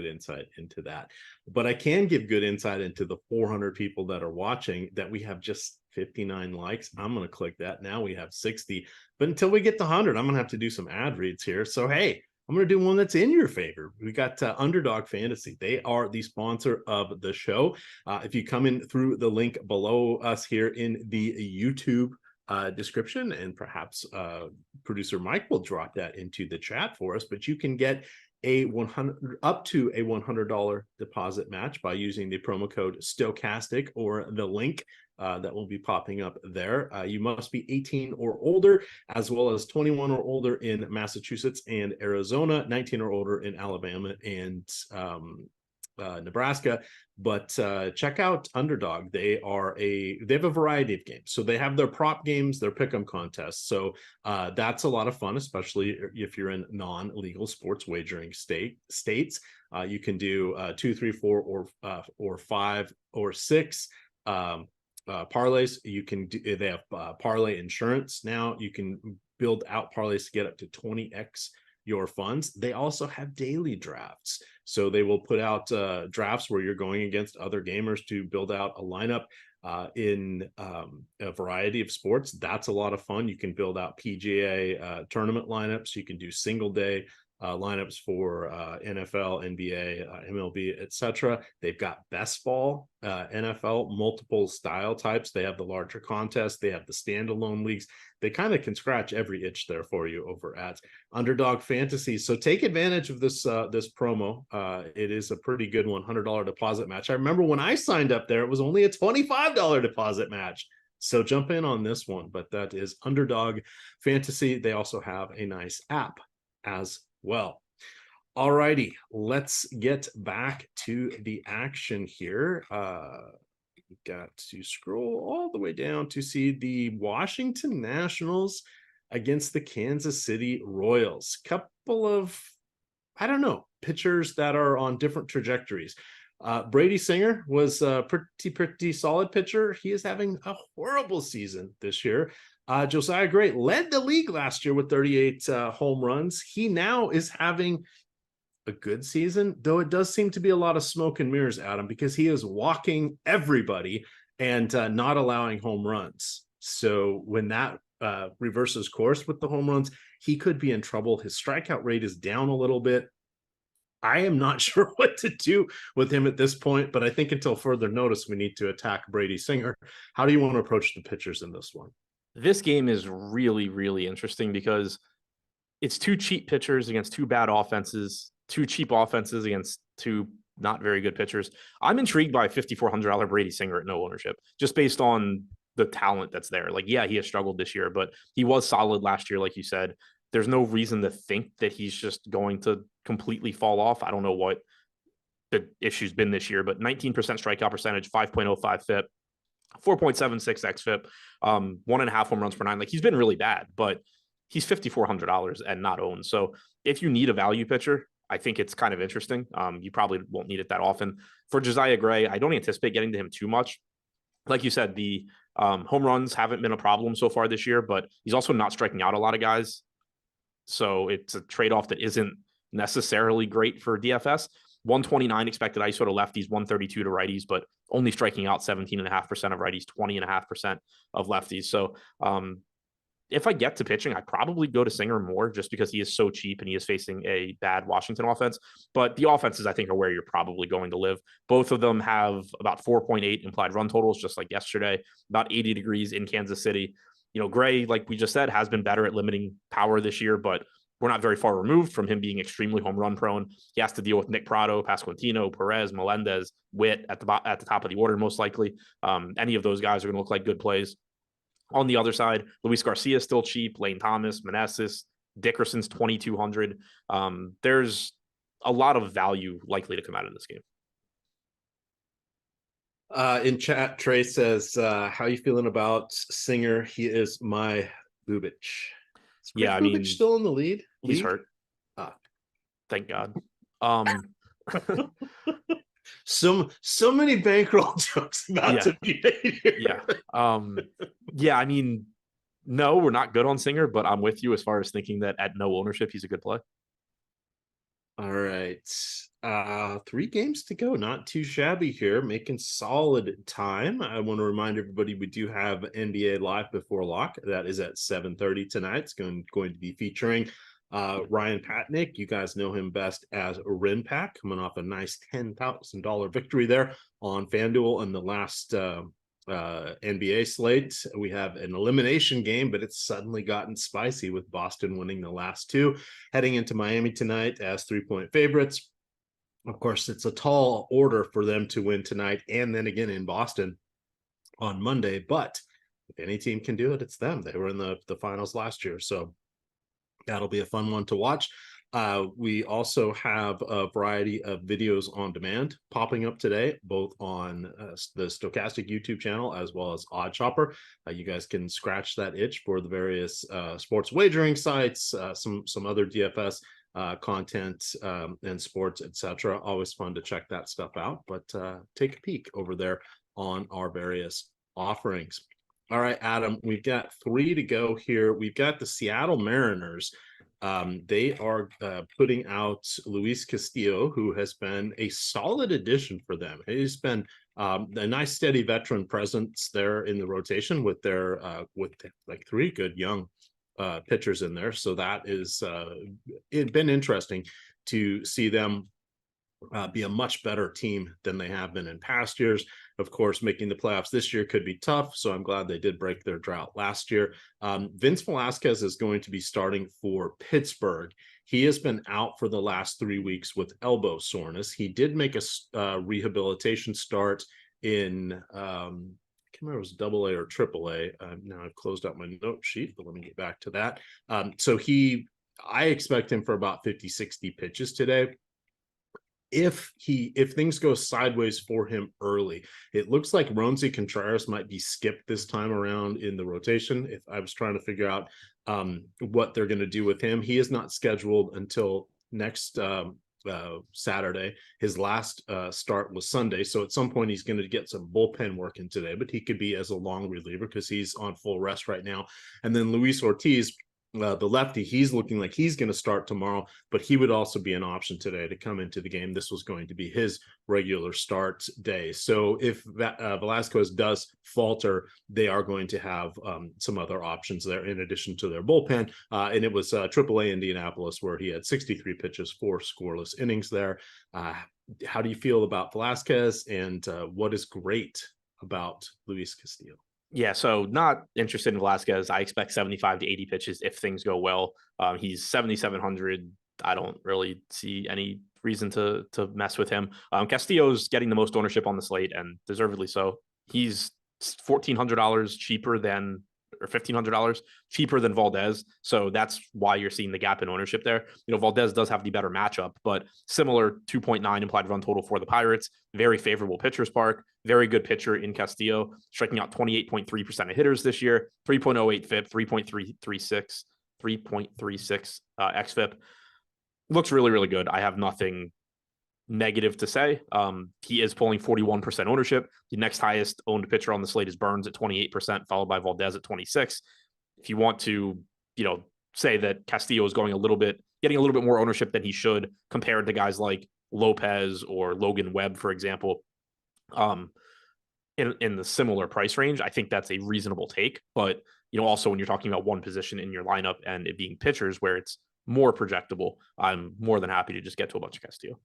insight into that, but I can give good insight into the 400 people that are watching, that we have just 59 likes. I'm going to click that. Now we have 60, but until we get to 100, I'm going to have to do some ad reads here. So, hey, I'm going to do one that's in your favor. We got Underdog Fantasy. They are the sponsor of the show. If you come in through the link below us here in the YouTube description, and perhaps producer Mike will drop that into the chat for us, but you can get up to a $100 deposit match by using the promo code Stochastic or the link that will be popping up there. You must be 18 or older, as well as 21 or older in Massachusetts and Arizona, 19 or older in Alabama and Nebraska. But check out Underdog. They have a variety of games. So they have their prop games, their pick'em contests. So that's a lot of fun, especially if you're in non-legal sports wagering states. You can do 2, 3, 4, or 5 or 6 parlays. You can do, they have parlay insurance now. You can build out parlays to get up to 20x your funds. They also have daily drafts. So they will put out drafts where you're going against other gamers to build out a lineup in a variety of sports. That's a lot of fun. You can build out PGA tournament lineups. You can do single day lineups for NFL, NBA, MLB, etc. They've got best ball, NFL, multiple style types. They have the larger contests. They have the standalone leagues. They kind of can scratch every itch there for you over at Underdog Fantasy. So take advantage of this this promo. It is a pretty good $100 deposit match. I remember when I signed up there, it was only a $25 deposit match. So jump in on this one. But that is Underdog Fantasy. They also have a nice app as well. All righty, let's get back to the action here. We got to scroll all the way down to see the Washington Nationals against the Kansas City Royals. Couple of, I don't know, pitchers that are on different trajectories. Brady Singer was a pretty solid pitcher. He is having a horrible season this year. Josiah Gray led the league last year with 38 home runs. He now is having a good season, though it does seem to be a lot of smoke and mirrors, Adam, because he is walking everybody and not allowing home runs. So when that reverses course with the home runs, he could be in trouble. His strikeout rate is down a little bit. I am not sure what to do with him at this point, but I think until further notice, we need to attack Brady Singer. How do you want to approach the pitchers in this one? This game is really, really interesting because it's two cheap pitchers against two bad offenses, two cheap offenses against two not very good pitchers. I'm intrigued by $5,400 Brady Singer at no ownership, just based on the talent that's there. Like, yeah, he has struggled this year, but he was solid last year, like you said. There's no reason to think that he's just going to completely fall off. I don't know what the issue's been this year, but 19% strikeout percentage, 5.05 FIP, 4.76 xFIP, 1.5 home runs per 9. Like, he's been really bad, but he's $5,400 and not owned. So if you need a value pitcher, I think it's kind of interesting. You probably won't need it that often. For Josiah Gray, I don't anticipate getting to him too much. Like you said, the home runs haven't been a problem so far this year, but he's also not striking out a lot of guys. So it's a trade-off that isn't necessarily great for DFS. 129 expected ISO to lefties, 132 to righties, but only striking out 17.5% of righties, 20.5% of lefties. So if I get to pitching, I probably go to Singer more just because he is so cheap and he is facing a bad Washington offense. But the offenses, I think, are where you're probably going to live. Both of them have about 4.8 implied run totals, just like yesterday, about 80 degrees in Kansas City. You know, Gray, like we just said, has been better at limiting power this year, but we're not very far removed from him being extremely home run prone. He has to deal with Nick Prado, Pasquantino, Perez, Melendez, Witt at the top of the order, most likely. Any of those guys are going to look like good plays. On the other side, Luis Garcia is still cheap. Lane Thomas, Meneses, Dickerson's 2,200. There's a lot of value likely to come out of this game. In chat, Trey says, how you feeling about Singer? He is my Bubich. Yeah, I mean, still in the lead? He's hurt. Thank God. So many bankroll jokes about to be made here. Yeah. I mean, no, we're not good on Singer, but I'm with you as far as thinking that at no ownership, he's a good play. All right. 3 games to go. Not too shabby here. Making solid time. I want to remind everybody we do have NBA Live Before Lock. That is at 7:30 tonight. It's going to be featuring Ryan Patnick, you guys know him best as Rinpack, coming off a nice $10,000 victory there on FanDuel in the last NBA slate. We have an elimination game, but it's suddenly gotten spicy with Boston winning the last two, heading into Miami tonight as 3-point favorites. Of course, it's a tall order for them to win tonight and then again in Boston on Monday, but if any team can do it, it's them. They were in the finals last year, so that'll be a fun one to watch. We also have a variety of videos on demand popping up today, both on the Stochastic YouTube channel as well as OddsShopper. You guys can scratch that itch for the various sports wagering sites, some other DFS content and sports, etc. Always fun to check that stuff out, but take a peek over there on our various offerings. All right, Adam, we've got 3 to go here. We've got the Seattle Mariners. They are putting out Luis Castillo, who has been a solid addition for them. He's been a nice steady veteran presence there in the rotation with their with like 3 good young pitchers in there. So that is it's been interesting to see them be a much better team than they have been in past years. Of course, making the playoffs this year could be tough, so I'm glad they did break their drought last year. Vince Velasquez is going to be starting for Pittsburgh. He has been out for the last 3 weeks with elbow soreness. He did make a rehabilitation start in I can't remember if it was AA or AAA. Now I've closed out my note sheet, but let me get back to that. So I expect him for about 50-60 pitches today. If things go sideways for him early, it looks like Roansy Contreras might be skipped this time around in the rotation. If I was trying to figure out what they're going to do with him, he is not scheduled until next Saturday. His last start was Sunday, so at some point he's going to get some bullpen work in today, but he could be as a long reliever because he's on full rest right now. And then Luis Ortiz, the lefty, he's looking like he's going to start tomorrow, but he would also be an option today to come into the game. This was going to be his regular start day. So if Velasquez does falter, they are going to have some other options there in addition to their bullpen. And it was AAA Indianapolis where he had 63 pitches, 4 scoreless innings there. How do you feel about Velasquez, and what is great about Luis Castillo? Yeah, so not interested in Velasquez. I expect 75 to 80 pitches if things go well. He's 7,700. I don't really see any reason to mess with him. Castillo's getting the most ownership on the slate, and deservedly so. He's $1,400 cheaper than, or $1,500 cheaper than Valdez. So that's why you're seeing the gap in ownership there. You know, Valdez does have the better matchup, but similar 2.9 implied run total for the Pirates. Very favorable pitcher's park. Very good pitcher in Castillo, striking out 28.3% of hitters this year, 3.08 FIP, 3.36 xFIP. Looks really, really good. I have nothing negative to say. He is pulling 41% ownership. The next highest owned pitcher on the slate is Burns at 28%, followed by Valdez at 26%. If you want to, say that Castillo is getting a little bit more ownership than he should compared to guys like Lopez or Logan Webb, for example, in the similar price range, I think that's a reasonable take. But, also when you're talking about one position in your lineup and it being pitchers where it's more projectable, I'm more than happy to just get to a bunch of Castillo.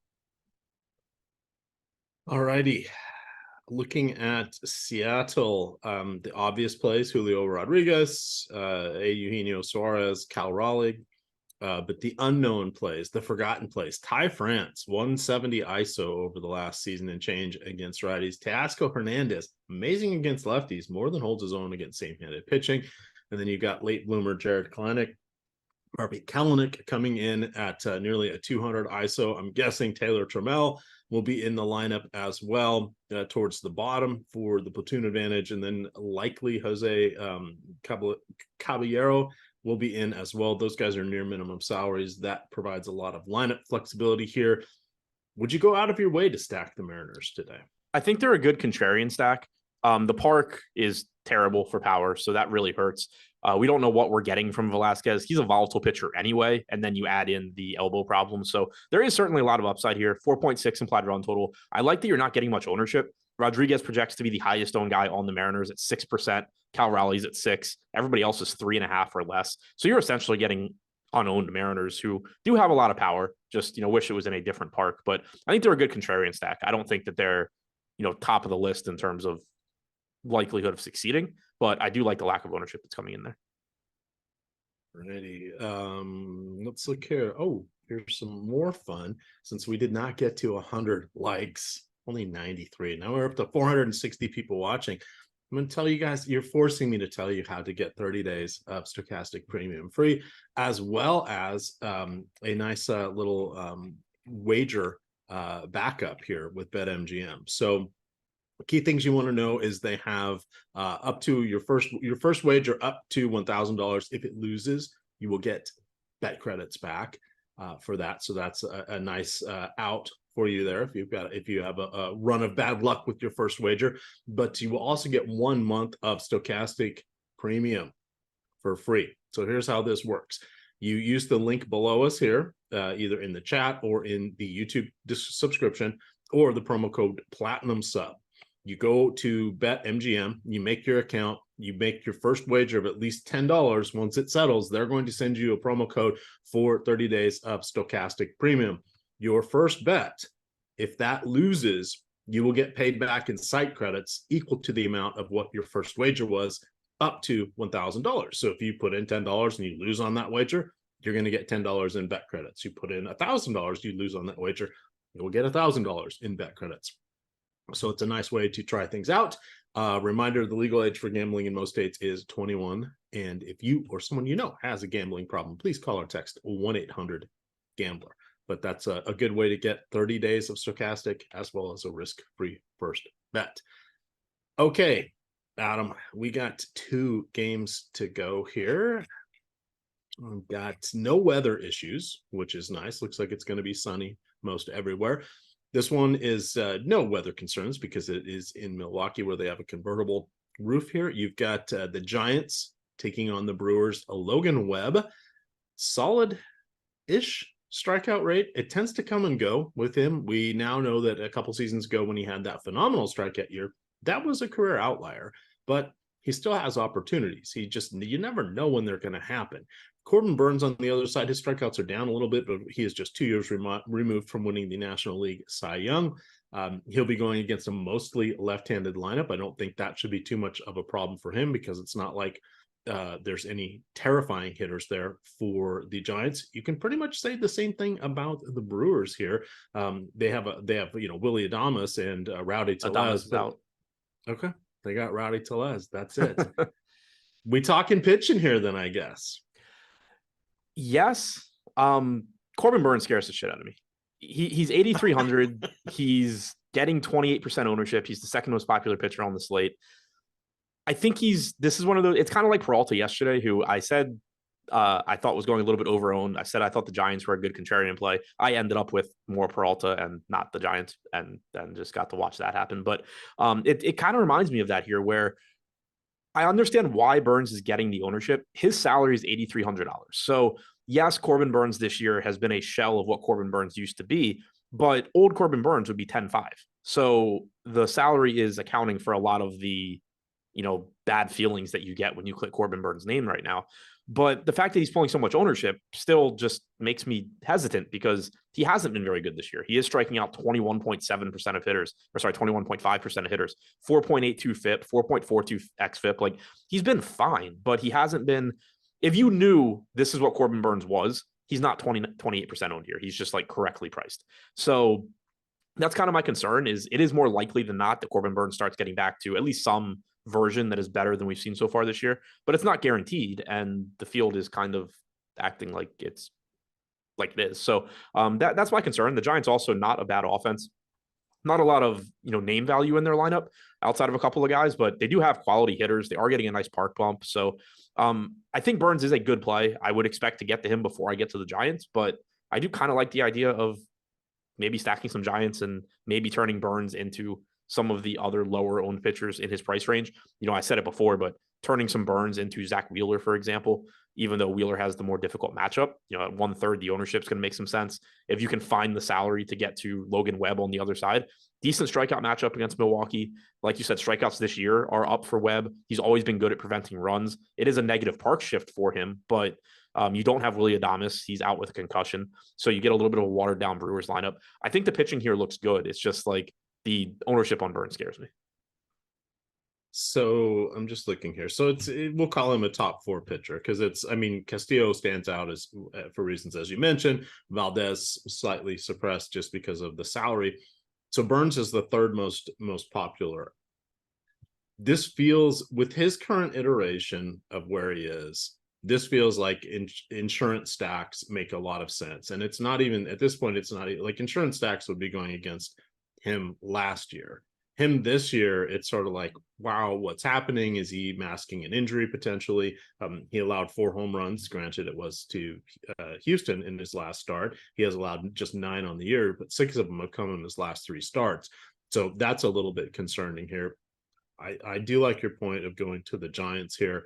All righty. Looking at Seattle, the obvious plays, Julio Rodriguez, Eugenio Suarez, Cal Raleigh, but the unknown plays, the forgotten plays, Ty France, 170 ISO over the last season and change against righties. Teoscar Hernandez, amazing against lefties, more than holds his own against same-handed pitching. And then you got late bloomer Jared Kalenic coming in at nearly a 200 ISO. I'm guessing Taylor Trammell will be in the lineup as well towards the bottom for the platoon advantage. And then likely Jose Caballero will be in as well. Those guys are near minimum salaries. That provides a lot of lineup flexibility here. Would you go out of your way to stack the Mariners today? I think they're a good contrarian stack. The park is terrible for power, so that really hurts. We don't know what we're getting from Velasquez. He's a volatile pitcher anyway, and then you add in the elbow problem. So there is certainly a lot of upside here. 4.6 implied run total. I like that you're not getting much ownership. Rodriguez projects to be the highest owned guy on the Mariners at 6%. Cal Raleigh's at 6%. Everybody else is 3.5 or less. So you're essentially getting unowned Mariners who do have a lot of power. Just, wish it was in a different park. But I think they're a good contrarian stack. I don't think that they're, top of the list in terms of likelihood of succeeding, but I do like the lack of ownership that's coming in there. Ready. Let's look here. Oh, here's some more fun. Since we did not get to 100 likes, only 93. Now we're up to 460 people watching. I'm going to tell you guys, you're forcing me to tell you how to get 30 days of Stochastic Premium free, as well as a nice little wager backup here with BetMGM. So key things you want to know is they have up to your first wager up to $1,000. If it loses, you will get bet credits back for that. So that's a nice out for you there if you have a run of bad luck with your first wager. But you will also get 1 month of Stochastic Premium for free. So here's how this works. You use the link below us here, either in the chat or in the YouTube subscription, or the promo code Platinum Sub. You go to BetMGM, you make your account, you make your first wager of at least $10. Once it settles, they're going to send you a promo code for 30 days of Stochastic Premium. Your first bet, if that loses, you will get paid back in site credits equal to the amount of what your first wager was, up to $1,000. So if you put in $10 and you lose on that wager, you're going to get $10 in bet credits. You put in $1,000, you lose on that wager, you will get $1,000 in bet credits. So it's a nice way to try things out. Reminder, the legal age for gambling in most states is 21. And if you or someone you know has a gambling problem, please call or text 1-800-GAMBLER. But that's a good way to get 30 days of Stochastic as well as a risk-free first bet. Okay, Adam, we got 2 games to go here. We've got no weather issues, which is nice. Looks like it's going to be sunny most everywhere. This one is no weather concerns because it is in Milwaukee where they have a convertible roof here. You've got the Giants taking on the Brewers. Logan Webb, solid-ish strikeout rate. It tends to come and go with him. We now know that a couple seasons ago when he had that phenomenal strikeout year, that was a career outlier, but he still has opportunities. You never know when they're going to happen. Corbin Burns on the other side, his strikeouts are down a little bit, but he is just 2 years removed from winning the National League Cy Young. He'll be going against a mostly left-handed lineup. I don't think that should be too much of a problem for him because it's not like there's any terrifying hitters there for the Giants. You can pretty much say the same thing about the Brewers here. They have Willie Adames and Rowdy Tellez. Okay, they got Rowdy Tellez. That's it. We talking pitching here then, I guess. Yes. Corbin Burns scares the shit out of me. He's 8,300. He's getting 28% ownership. He's the second most popular pitcher on the slate. I think this is one of those, it's kind of like Peralta yesterday, who I said I thought was going a little bit over-owned. I said I thought the Giants were a good contrarian play. I ended up with more Peralta and not the Giants, and just got to watch that happen. But it kind of reminds me of that here, where I understand why Burns is getting the ownership. His salary is $8,300. So yes, Corbin Burns this year has been a shell of what Corbin Burns used to be, but old Corbin Burns would be 10.5. So the salary is accounting for a lot of the, bad feelings that you get when you click Corbin Burns' name right now. But the fact that he's pulling so much ownership still just makes me hesitant because he hasn't been very good this year. He is striking out 21.7% of hitters, 21.5% of hitters, 4.82 FIP, 4.42 xFIP. Like, he's been fine, but he hasn't been. If you knew this is what Corbin Burns was, he's not 28% owned here. He's just like correctly priced. So that's kind of my concern. Is it is more likely than not that Corbin Burns starts getting back to at least some version that is better than we've seen so far this year, but it's not guaranteed, and the field is kind of acting like it's like it is. So that's my concern. The Giants also not a bad offense, not a lot of name value in their lineup outside of a couple of guys, but they do have quality hitters. They are getting a nice park bump. So I think Burns is a good play. I would expect to get to him before I get to the Giants, but I do kind of like the idea of maybe stacking some Giants and maybe turning Burns into some of the other lower owned pitchers in his price range. I said it before, but turning some Burns into Zach Wheeler, for example, even though Wheeler has the more difficult matchup, at 1/3, the ownership's going to make some sense. If you can find the salary to get to Logan Webb on the other side, decent strikeout matchup against Milwaukee. Like you said, strikeouts this year are up for Webb. He's always been good at preventing runs. It is a negative park shift for him, but You don't have Willy Adames. He's out with a concussion. So you get a little bit of a watered down Brewers lineup. I think the pitching here looks good. It's just like the ownership on Burns scares me. So I'm just looking here. So we'll call him a top 4 pitcher because Castillo stands out as for reasons as you mentioned. Valdez slightly suppressed just because of the salary. So Burns is the third most popular. This feels, with his current iteration of where he is, this feels like insurance stacks make a lot of sense. And it's not even, at this point, it's not like insurance stacks would be going against him last year. Him this year, it's sort of like, wow, what's happening? Is he masking an injury potentially? He allowed 4 home runs. Granted, it was to Houston in his last start. He has allowed just 9 on the year, but 6 of them have come in his last 3 starts. So that's a little bit concerning here. I do like your point of going to the Giants here.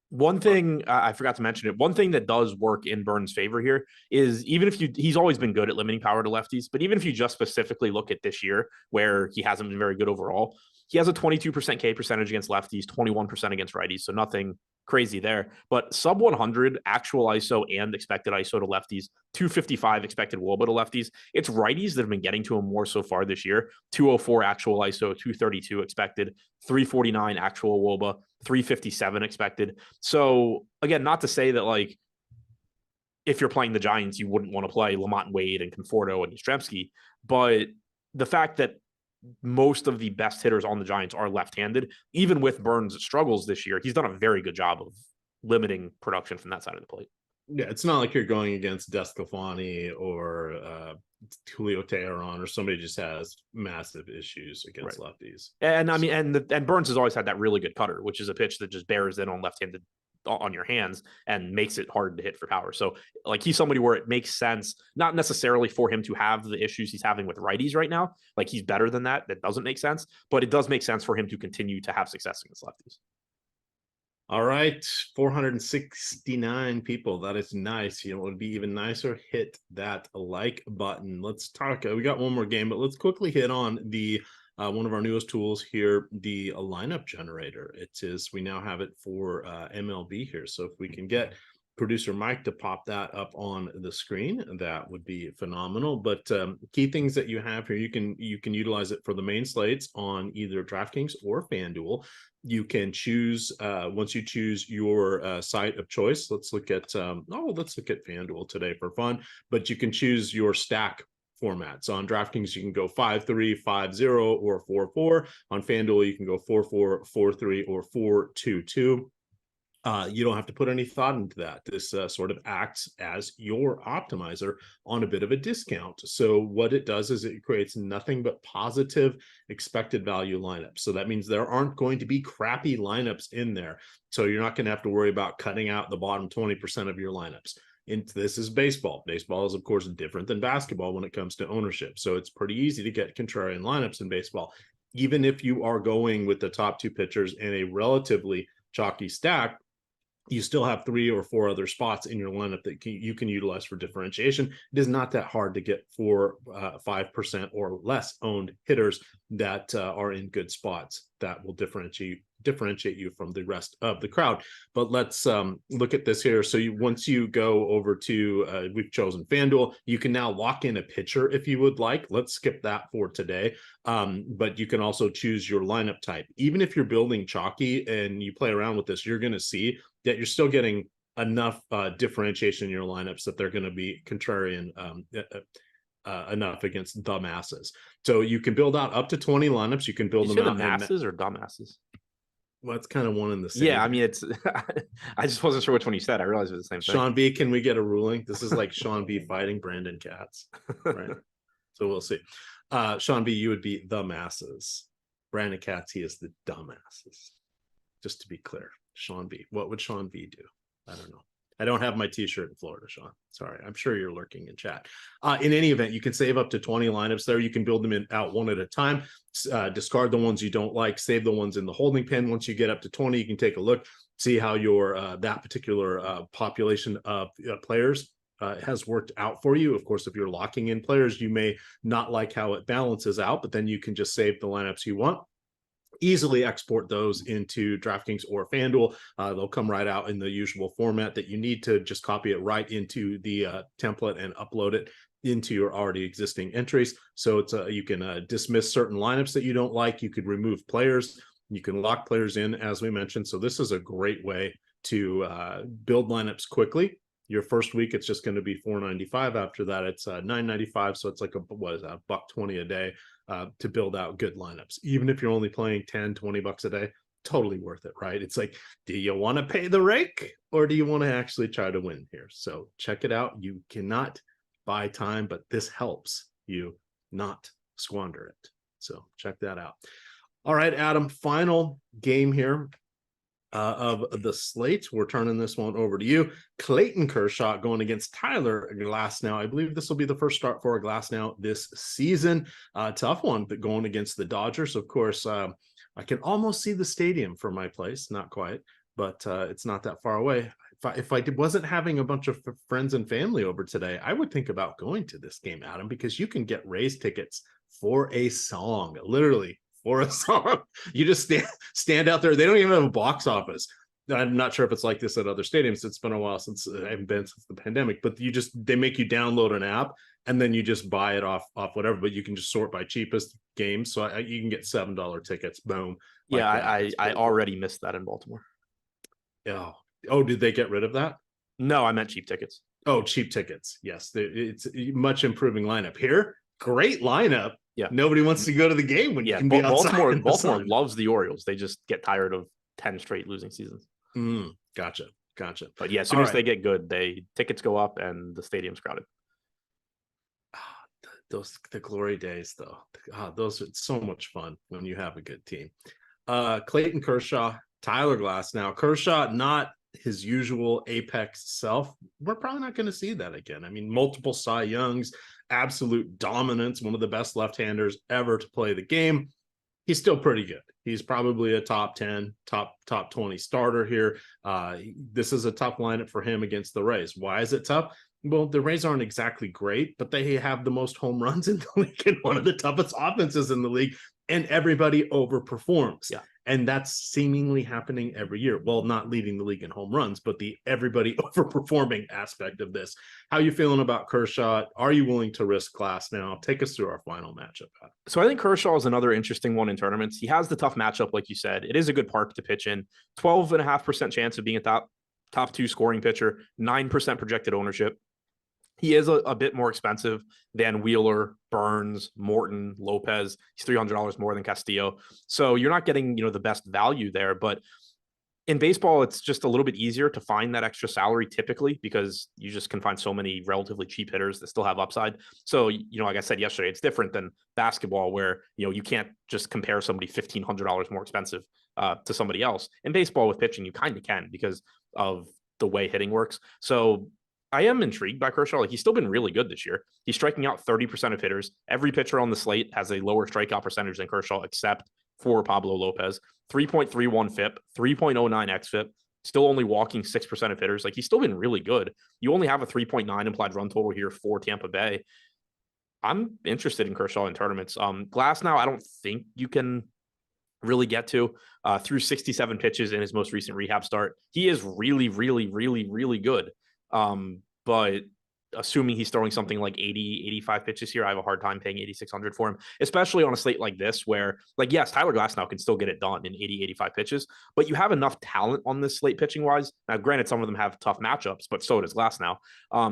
One thing I forgot to mention it. One thing that does work in Burns' favor here is even if he's always been good at limiting power to lefties, but even if you just specifically look at this year where he hasn't been very good overall, he has a 22% K percentage against lefties, 21% against righties. So nothing crazy there, but sub 100 actual ISO and expected ISO to lefties, 255 expected WOBA to lefties. It's righties that have been getting to him more so far this year. 204 actual ISO, 232 expected, 349 actual WOBA, 357 expected. So again, not to say that like if you're playing the Giants, you wouldn't want to play Lamont Wade and Conforto and Yastrzemski, but the fact that most of the best hitters on the Giants are left-handed, even with Burns' struggles this year, he's done a very good job of limiting production from that side of the plate. Yeah, it's not like you're going against Desclafani or Julio Teheran or somebody just has massive issues against lefties. And I mean, and Burns has always had that really good cutter, which is a pitch that just bears in on left-handed on your hands and makes it hard to hit for power. So like he's somebody where it makes sense, not necessarily for him to have the issues he's having with righties right now. Like he's better than that. That doesn't make sense, but it does make sense for him to continue to have success against lefties. All right, 469 people. That is nice. You know, it would be even nicer. Hit that like button. Let's talk. We got one more game, but let's quickly hit on the one of our newest tools here, the lineup generator. We now have it for MLB here. So if we can get producer Mike to pop that up on the screen, that would be phenomenal. But key things that you have here, you can utilize it for the main slates on either DraftKings or FanDuel. You can choose once you choose your site of choice. Let's look at FanDuel today for fun. But you can choose your stack formats. On DraftKings, you can go 5-3, 5-0, or 4-4. On FanDuel, you can go 4-4, 4-3, or 4-2-2. You don't have to put any thought into that. This sort of acts as your optimizer on a bit of a discount. So what it does is it creates nothing but positive expected value lineups. So that means there aren't going to be crappy lineups in there. So you're not going to have to worry about cutting out the bottom 20% of your lineups. And this is baseball. Baseball is, of course, different than basketball when it comes to ownership. So it's pretty easy to get contrarian lineups in baseball. Even if you are going with the top 2 pitchers in a relatively chalky stack, you still have 3 or 4 other spots in your lineup that you can utilize for differentiation. It is not that hard to get 5% or less owned hitters that are in good spots that will differentiate you from the rest of the crowd. But let's look at this here. So once you go over to, we've chosen FanDuel, you can now lock in a pitcher if you would like. Let's skip that for today. But you can also choose your lineup type. Even if you're building chalky and you play around with this, you're going to see that you're still getting enough differentiation in your lineups that they're going to be contrarian enough against the masses. So you can build out up to 20 lineups. You can build them out. The masses or dumbasses? Well, it's kind of one in the same. Yeah, I mean, it's. I just wasn't sure which one you said. I realized it was the same thing. Sean B, can we get a ruling? This is like Sean B fighting Brandon Katz, right? So we'll see. Sean B, you would be the masses. Brandon Katz, he is the dumbasses. Just to be clear, Sean B. What would Sean B do? I don't know. I don't have my t-shirt in Florida, Sean. Sorry. I'm sure you're lurking in chat. In any event, you can save up to 20 lineups there. You can build them out one at a time, discard the ones you don't like, save the ones in the holding pen. Once you get up to 20, you can take a look, see how your that particular population of players has worked out for you. Of course, if you're locking in players, you may not like how it balances out, but then you can just save the lineups you want. easily export those into DraftKings or FanDuel. They'll come right out in the usual format that you need to just copy it right into the template and upload it into your already existing entries. So it's you can dismiss certain lineups that you don't like. You could remove players. You can lock players in, as we mentioned. So this is a great way to build lineups quickly. Your first week, it's just going to be $4.95. After that, it's $9.95. So it's like $1.20 a day to build out good lineups. Even if you're only playing 10, 20 bucks a day, totally worth it, right? It's like, do you want to pay the rake or do you want to actually try to win here? So check it out. You cannot buy time, but this helps you not squander it. So check that out. All right, Adam, final game here of the slate. We're turning this one over to you. Clayton Kershaw going against Tyler Glasnow. I believe this will be the first start for Glasnow this season. Tough one, but going against the Dodgers. Of course, I can almost see the stadium from my place. Not quite, but it's not that far away. If I wasn't having a bunch of friends and family over today, I would think about going to this game, Adam, because you can get Rays tickets for a song, literally for a song. You just stand out there. They don't even have a box office. I'm not sure if it's like this at other stadiums. It's been a while since I haven't been since the pandemic, but they make you download an app and then you just buy it off whatever, but you can just sort by cheapest games. So you can get $7 tickets. Boom. Yeah. I already missed that in Baltimore. Yeah. Oh, did they get rid of that? No, I meant cheap tickets. Oh, cheap tickets. Yes. It's much improving lineup here. Great lineup. Yeah. Nobody wants to go to the game when you can be outside. Baltimore loves the Orioles. They just get tired of 10 straight losing seasons. Gotcha. But yeah, as soon as they get good, tickets go up and the stadium's crowded. The glory days, though. Those are so much fun when you have a good team. Clayton Kershaw, Tyler Glasnow. Kershaw, not his usual apex self. We're probably not going to see that again. I mean, multiple Cy Youngs, absolute dominance, one of the best left-handers ever to play the game. He's still pretty good. He's probably a top 10, top 20 starter here. This is a tough lineup for him against the Rays. Why is it tough? Well, the Rays aren't exactly great, but they have the most home runs in the league and one of the toughest offenses in the league, and everybody overperforms. Yeah. And that's seemingly happening every year. Well, not leading the league in home runs, but the everybody overperforming aspect of this. How are you feeling about Kershaw? Are you willing to risk Glasnow? Take us through our final matchup. So I think Kershaw is another interesting one in tournaments. He has the tough matchup, like you said. It is a good park to pitch in. 12.5% chance of being a top 2 scoring pitcher, 9% projected ownership. He is a bit more expensive than Wheeler, Burns, Morton, Lopez. He's $300 more than Castillo. So you're not getting, the best value there. But in baseball, it's just a little bit easier to find that extra salary typically because you just can find so many relatively cheap hitters that still have upside. So, like I said yesterday, it's different than basketball where, you can't just compare somebody $1,500 more expensive to somebody else. In baseball with pitching, you kind of can because of the way hitting works. So I am intrigued by Kershaw. He's still been really good this year. He's striking out 30% of hitters. Every pitcher on the slate has a lower strikeout percentage than Kershaw, except for Pablo Lopez. 3.31 FIP, 3.09 xFIP, still only walking 6% of hitters. He's still been really good. You only have a 3.9 implied run total here for Tampa Bay. I'm interested in Kershaw in tournaments. Glasnow, I don't think you can really get to through 67 pitches in his most recent rehab start. He is really, really, really, really good. But assuming he's throwing something like 80, 85 pitches here, I have a hard time paying 8,600 for him, especially on a slate like this where, yes, Tyler Glasnow can still get it done in 80, 85 pitches, but you have enough talent on this slate pitching wise. Now, granted, some of them have tough matchups, but so does Glasnow.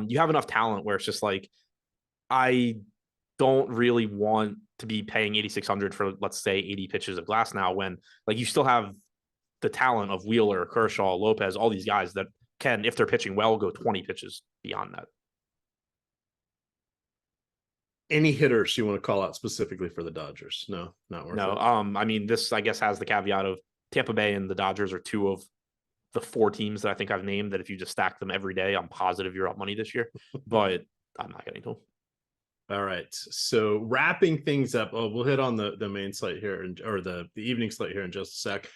You have enough talent where it's just I don't really want to be paying 8,600 for, let's say, 80 pitches of Glasnow when you still have the talent of Wheeler, Kershaw, Lopez, all these guys that can, if they're pitching well, go 20 pitches beyond that. Any hitters you want to call out specifically for the Dodgers? No, not worth it. I mean, this, I guess, has the caveat of Tampa Bay and the Dodgers are 2 of the 4 teams that I think I've named that if you just stack them every day, I'm positive you're up money this year, but I'm not getting to them. All right. So wrapping things up, we'll hit on the main slate here or the evening slate here in just a sec,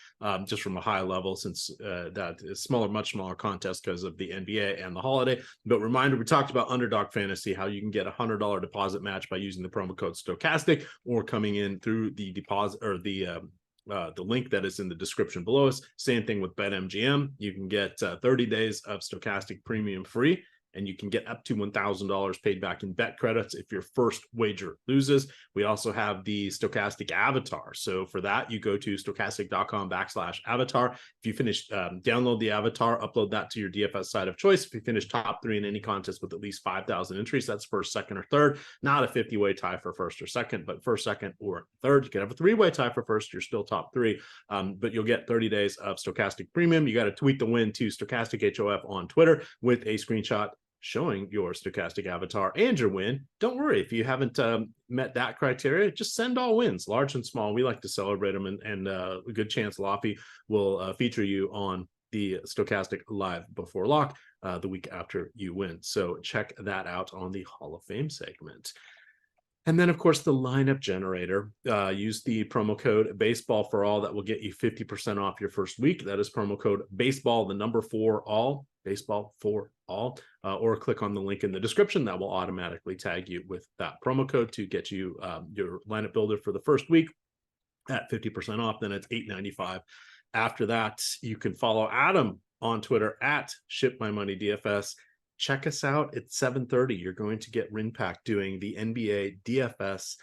just from a high level since that is much smaller contest because of the NBA and the holiday. But reminder, we talked about Underdog Fantasy, how you can get a $100 deposit match by using the promo code Stochastic or coming in through the deposit or the the link that is in the description below us. Same thing with BetMGM. You can get 30 days of Stochastic Premium free, and you can get up to $1,000 paid back in bet credits if your first wager loses. We also have the Stochastic Avatar. So for that, you go to stochastic.com/avatar. If you finish, download the avatar, upload that to your DFS site of choice. If you finish top 3 in any contest with at least 5,000 entries, that's first, second, or third. Not a 50-way tie for first or second, but first, second, or third. You can have a 3-way tie for first. You're still top 3, but you'll get 30 days of Stochastic Premium. You got to tweet the win to Stochastic HOF on Twitter with a screenshot showing your Stochastic Avatar and your win. Don't worry if you haven't met that criteria. Just send all wins, large and small. We like to celebrate them, and a good chance Laffy will feature you on the Stochastic Live Before Lock the week after you win. So check that out on the Hall of Fame segment. And then, of course, the lineup generator. Use the promo code baseball for all. That will get you 50% off your first week. That is promo code baseball, the number 4 all, baseball for all, or click on the link in the description. That will automatically tag you with that promo code to get you your lineup builder for the first week at 50% off. Then it's $8.95. After that, you can follow Adam on Twitter at ShipMyMoneyDFS. Check us out at 7:30. You're going to get Rinpack doing the NBA DFS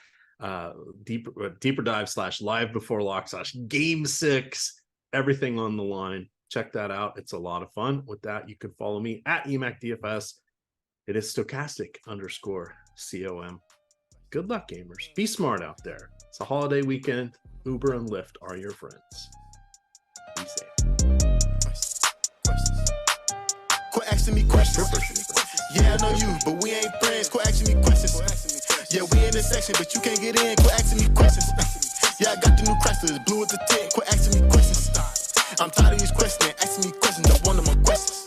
deeper dive / live before lock / game 6, everything on the line. Check that out. It's a lot of fun. With that, you can follow me at EMac DFS. It is Stochastic_COM. Good luck, gamers. Be smart out there. It's a holiday weekend. Uber and Lyft are your friends. Be safe. Quit asking me questions. Yeah, I know you, but we ain't friends. Quit asking me questions. Yeah, we in this section, but you can't get in. Quit asking me questions. Yeah, I got the new Chrysler, blue with the tint. Quit asking me questions. I'm tired of these questions. Asking me questions, I want my questions.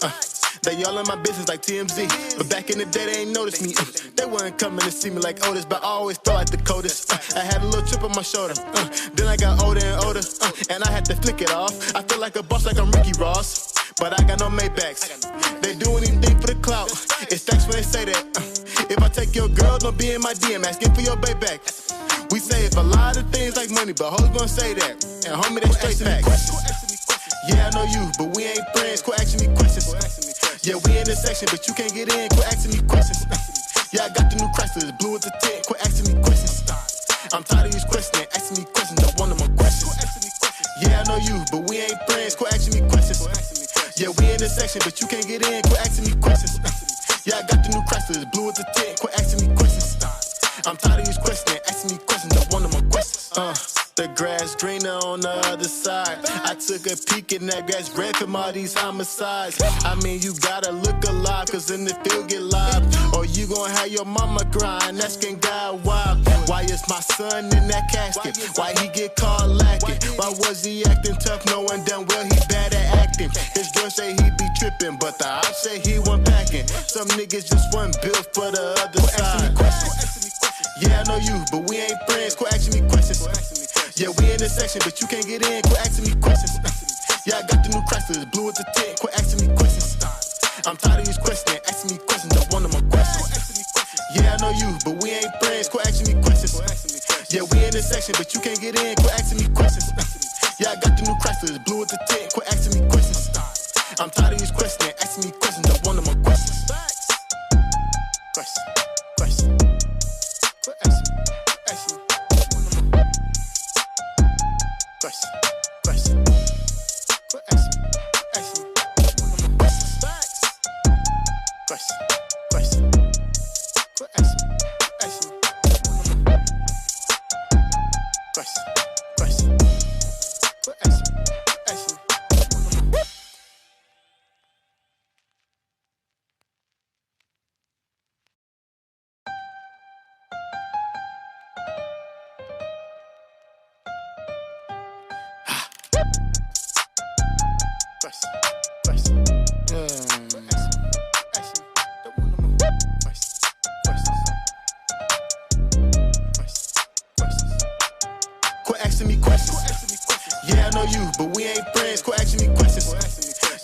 They all in my business like TMZ, but back in the day they ain't noticed me. They weren't coming to see me like Otis, but I always felt like the coldest. I had a little chip on my shoulder, then I got older and older, and I had to flick it off. I feel like a boss, like I'm Ricky Ross, but I got no Maybachs. They do anything for the clout. It's thanks when they say that. If I take your girl, don't be in my DM, asking for your payback. We say it's a lot of things like money, but hoes gonna say that. And homie, they straight facts. Yeah, I know you, but we ain't friends. Quit asking me questions. Yeah, we in this section, but you can't get in. Quit asking me questions. Yeah, I got the new Chrysler, blue with the tint. Quit asking me questions. I'm tired of these questions. Asking me questions, I want my questions. Yeah, I know you, but we ain't friends. Quit asking me questions. Yeah, we in this section, but you can't get in. Quit asking me questions. Yeah, I got the new Chrysler, blue with the tint. Quit asking me questions. I'm tired of these questions. Asking me questions, I want my questions. The grass greener on the other side. I took a peek in that grass red from all these homicides. I mean, you gotta look alive, cause in the field get live. Or you gon' have your mama crying, asking God why. Why is my son in that casket? Why he get caught lacking? Why was he acting tough knowing damn well he bad at acting? His girl say he be tripping, but the ops say he wasn't packing. Some niggas just wasn't built for the other side. Yeah, I know you, but we ain't friends. Quit asking me questions. Yeah, we in this section, but you can't get in. Quit asking me questions. Yeah, I got the new Chrysler, blue with the tint. Quit asking me questions. I'm tired of these questions. Asking me questions, I want my questions. Yeah, I know you, but we ain't friends. Quit asking me questions. Yeah, we in this section, but you can't get in. Quit asking me questions. Yeah, I got the new Chrysler, blue with the tint. Quit asking me questions. I'm tired of these questions. Asking me questions, I want my questions. Question. Quit asking me. Question. Quit asking me. Question. Quit asking me. Question. Quit asking me. Quit asking me questions. Yeah, I know you, but we ain't friends. Quit asking me questions.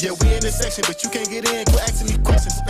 Yeah, we in this section, but you can't get in. Quit asking me questions.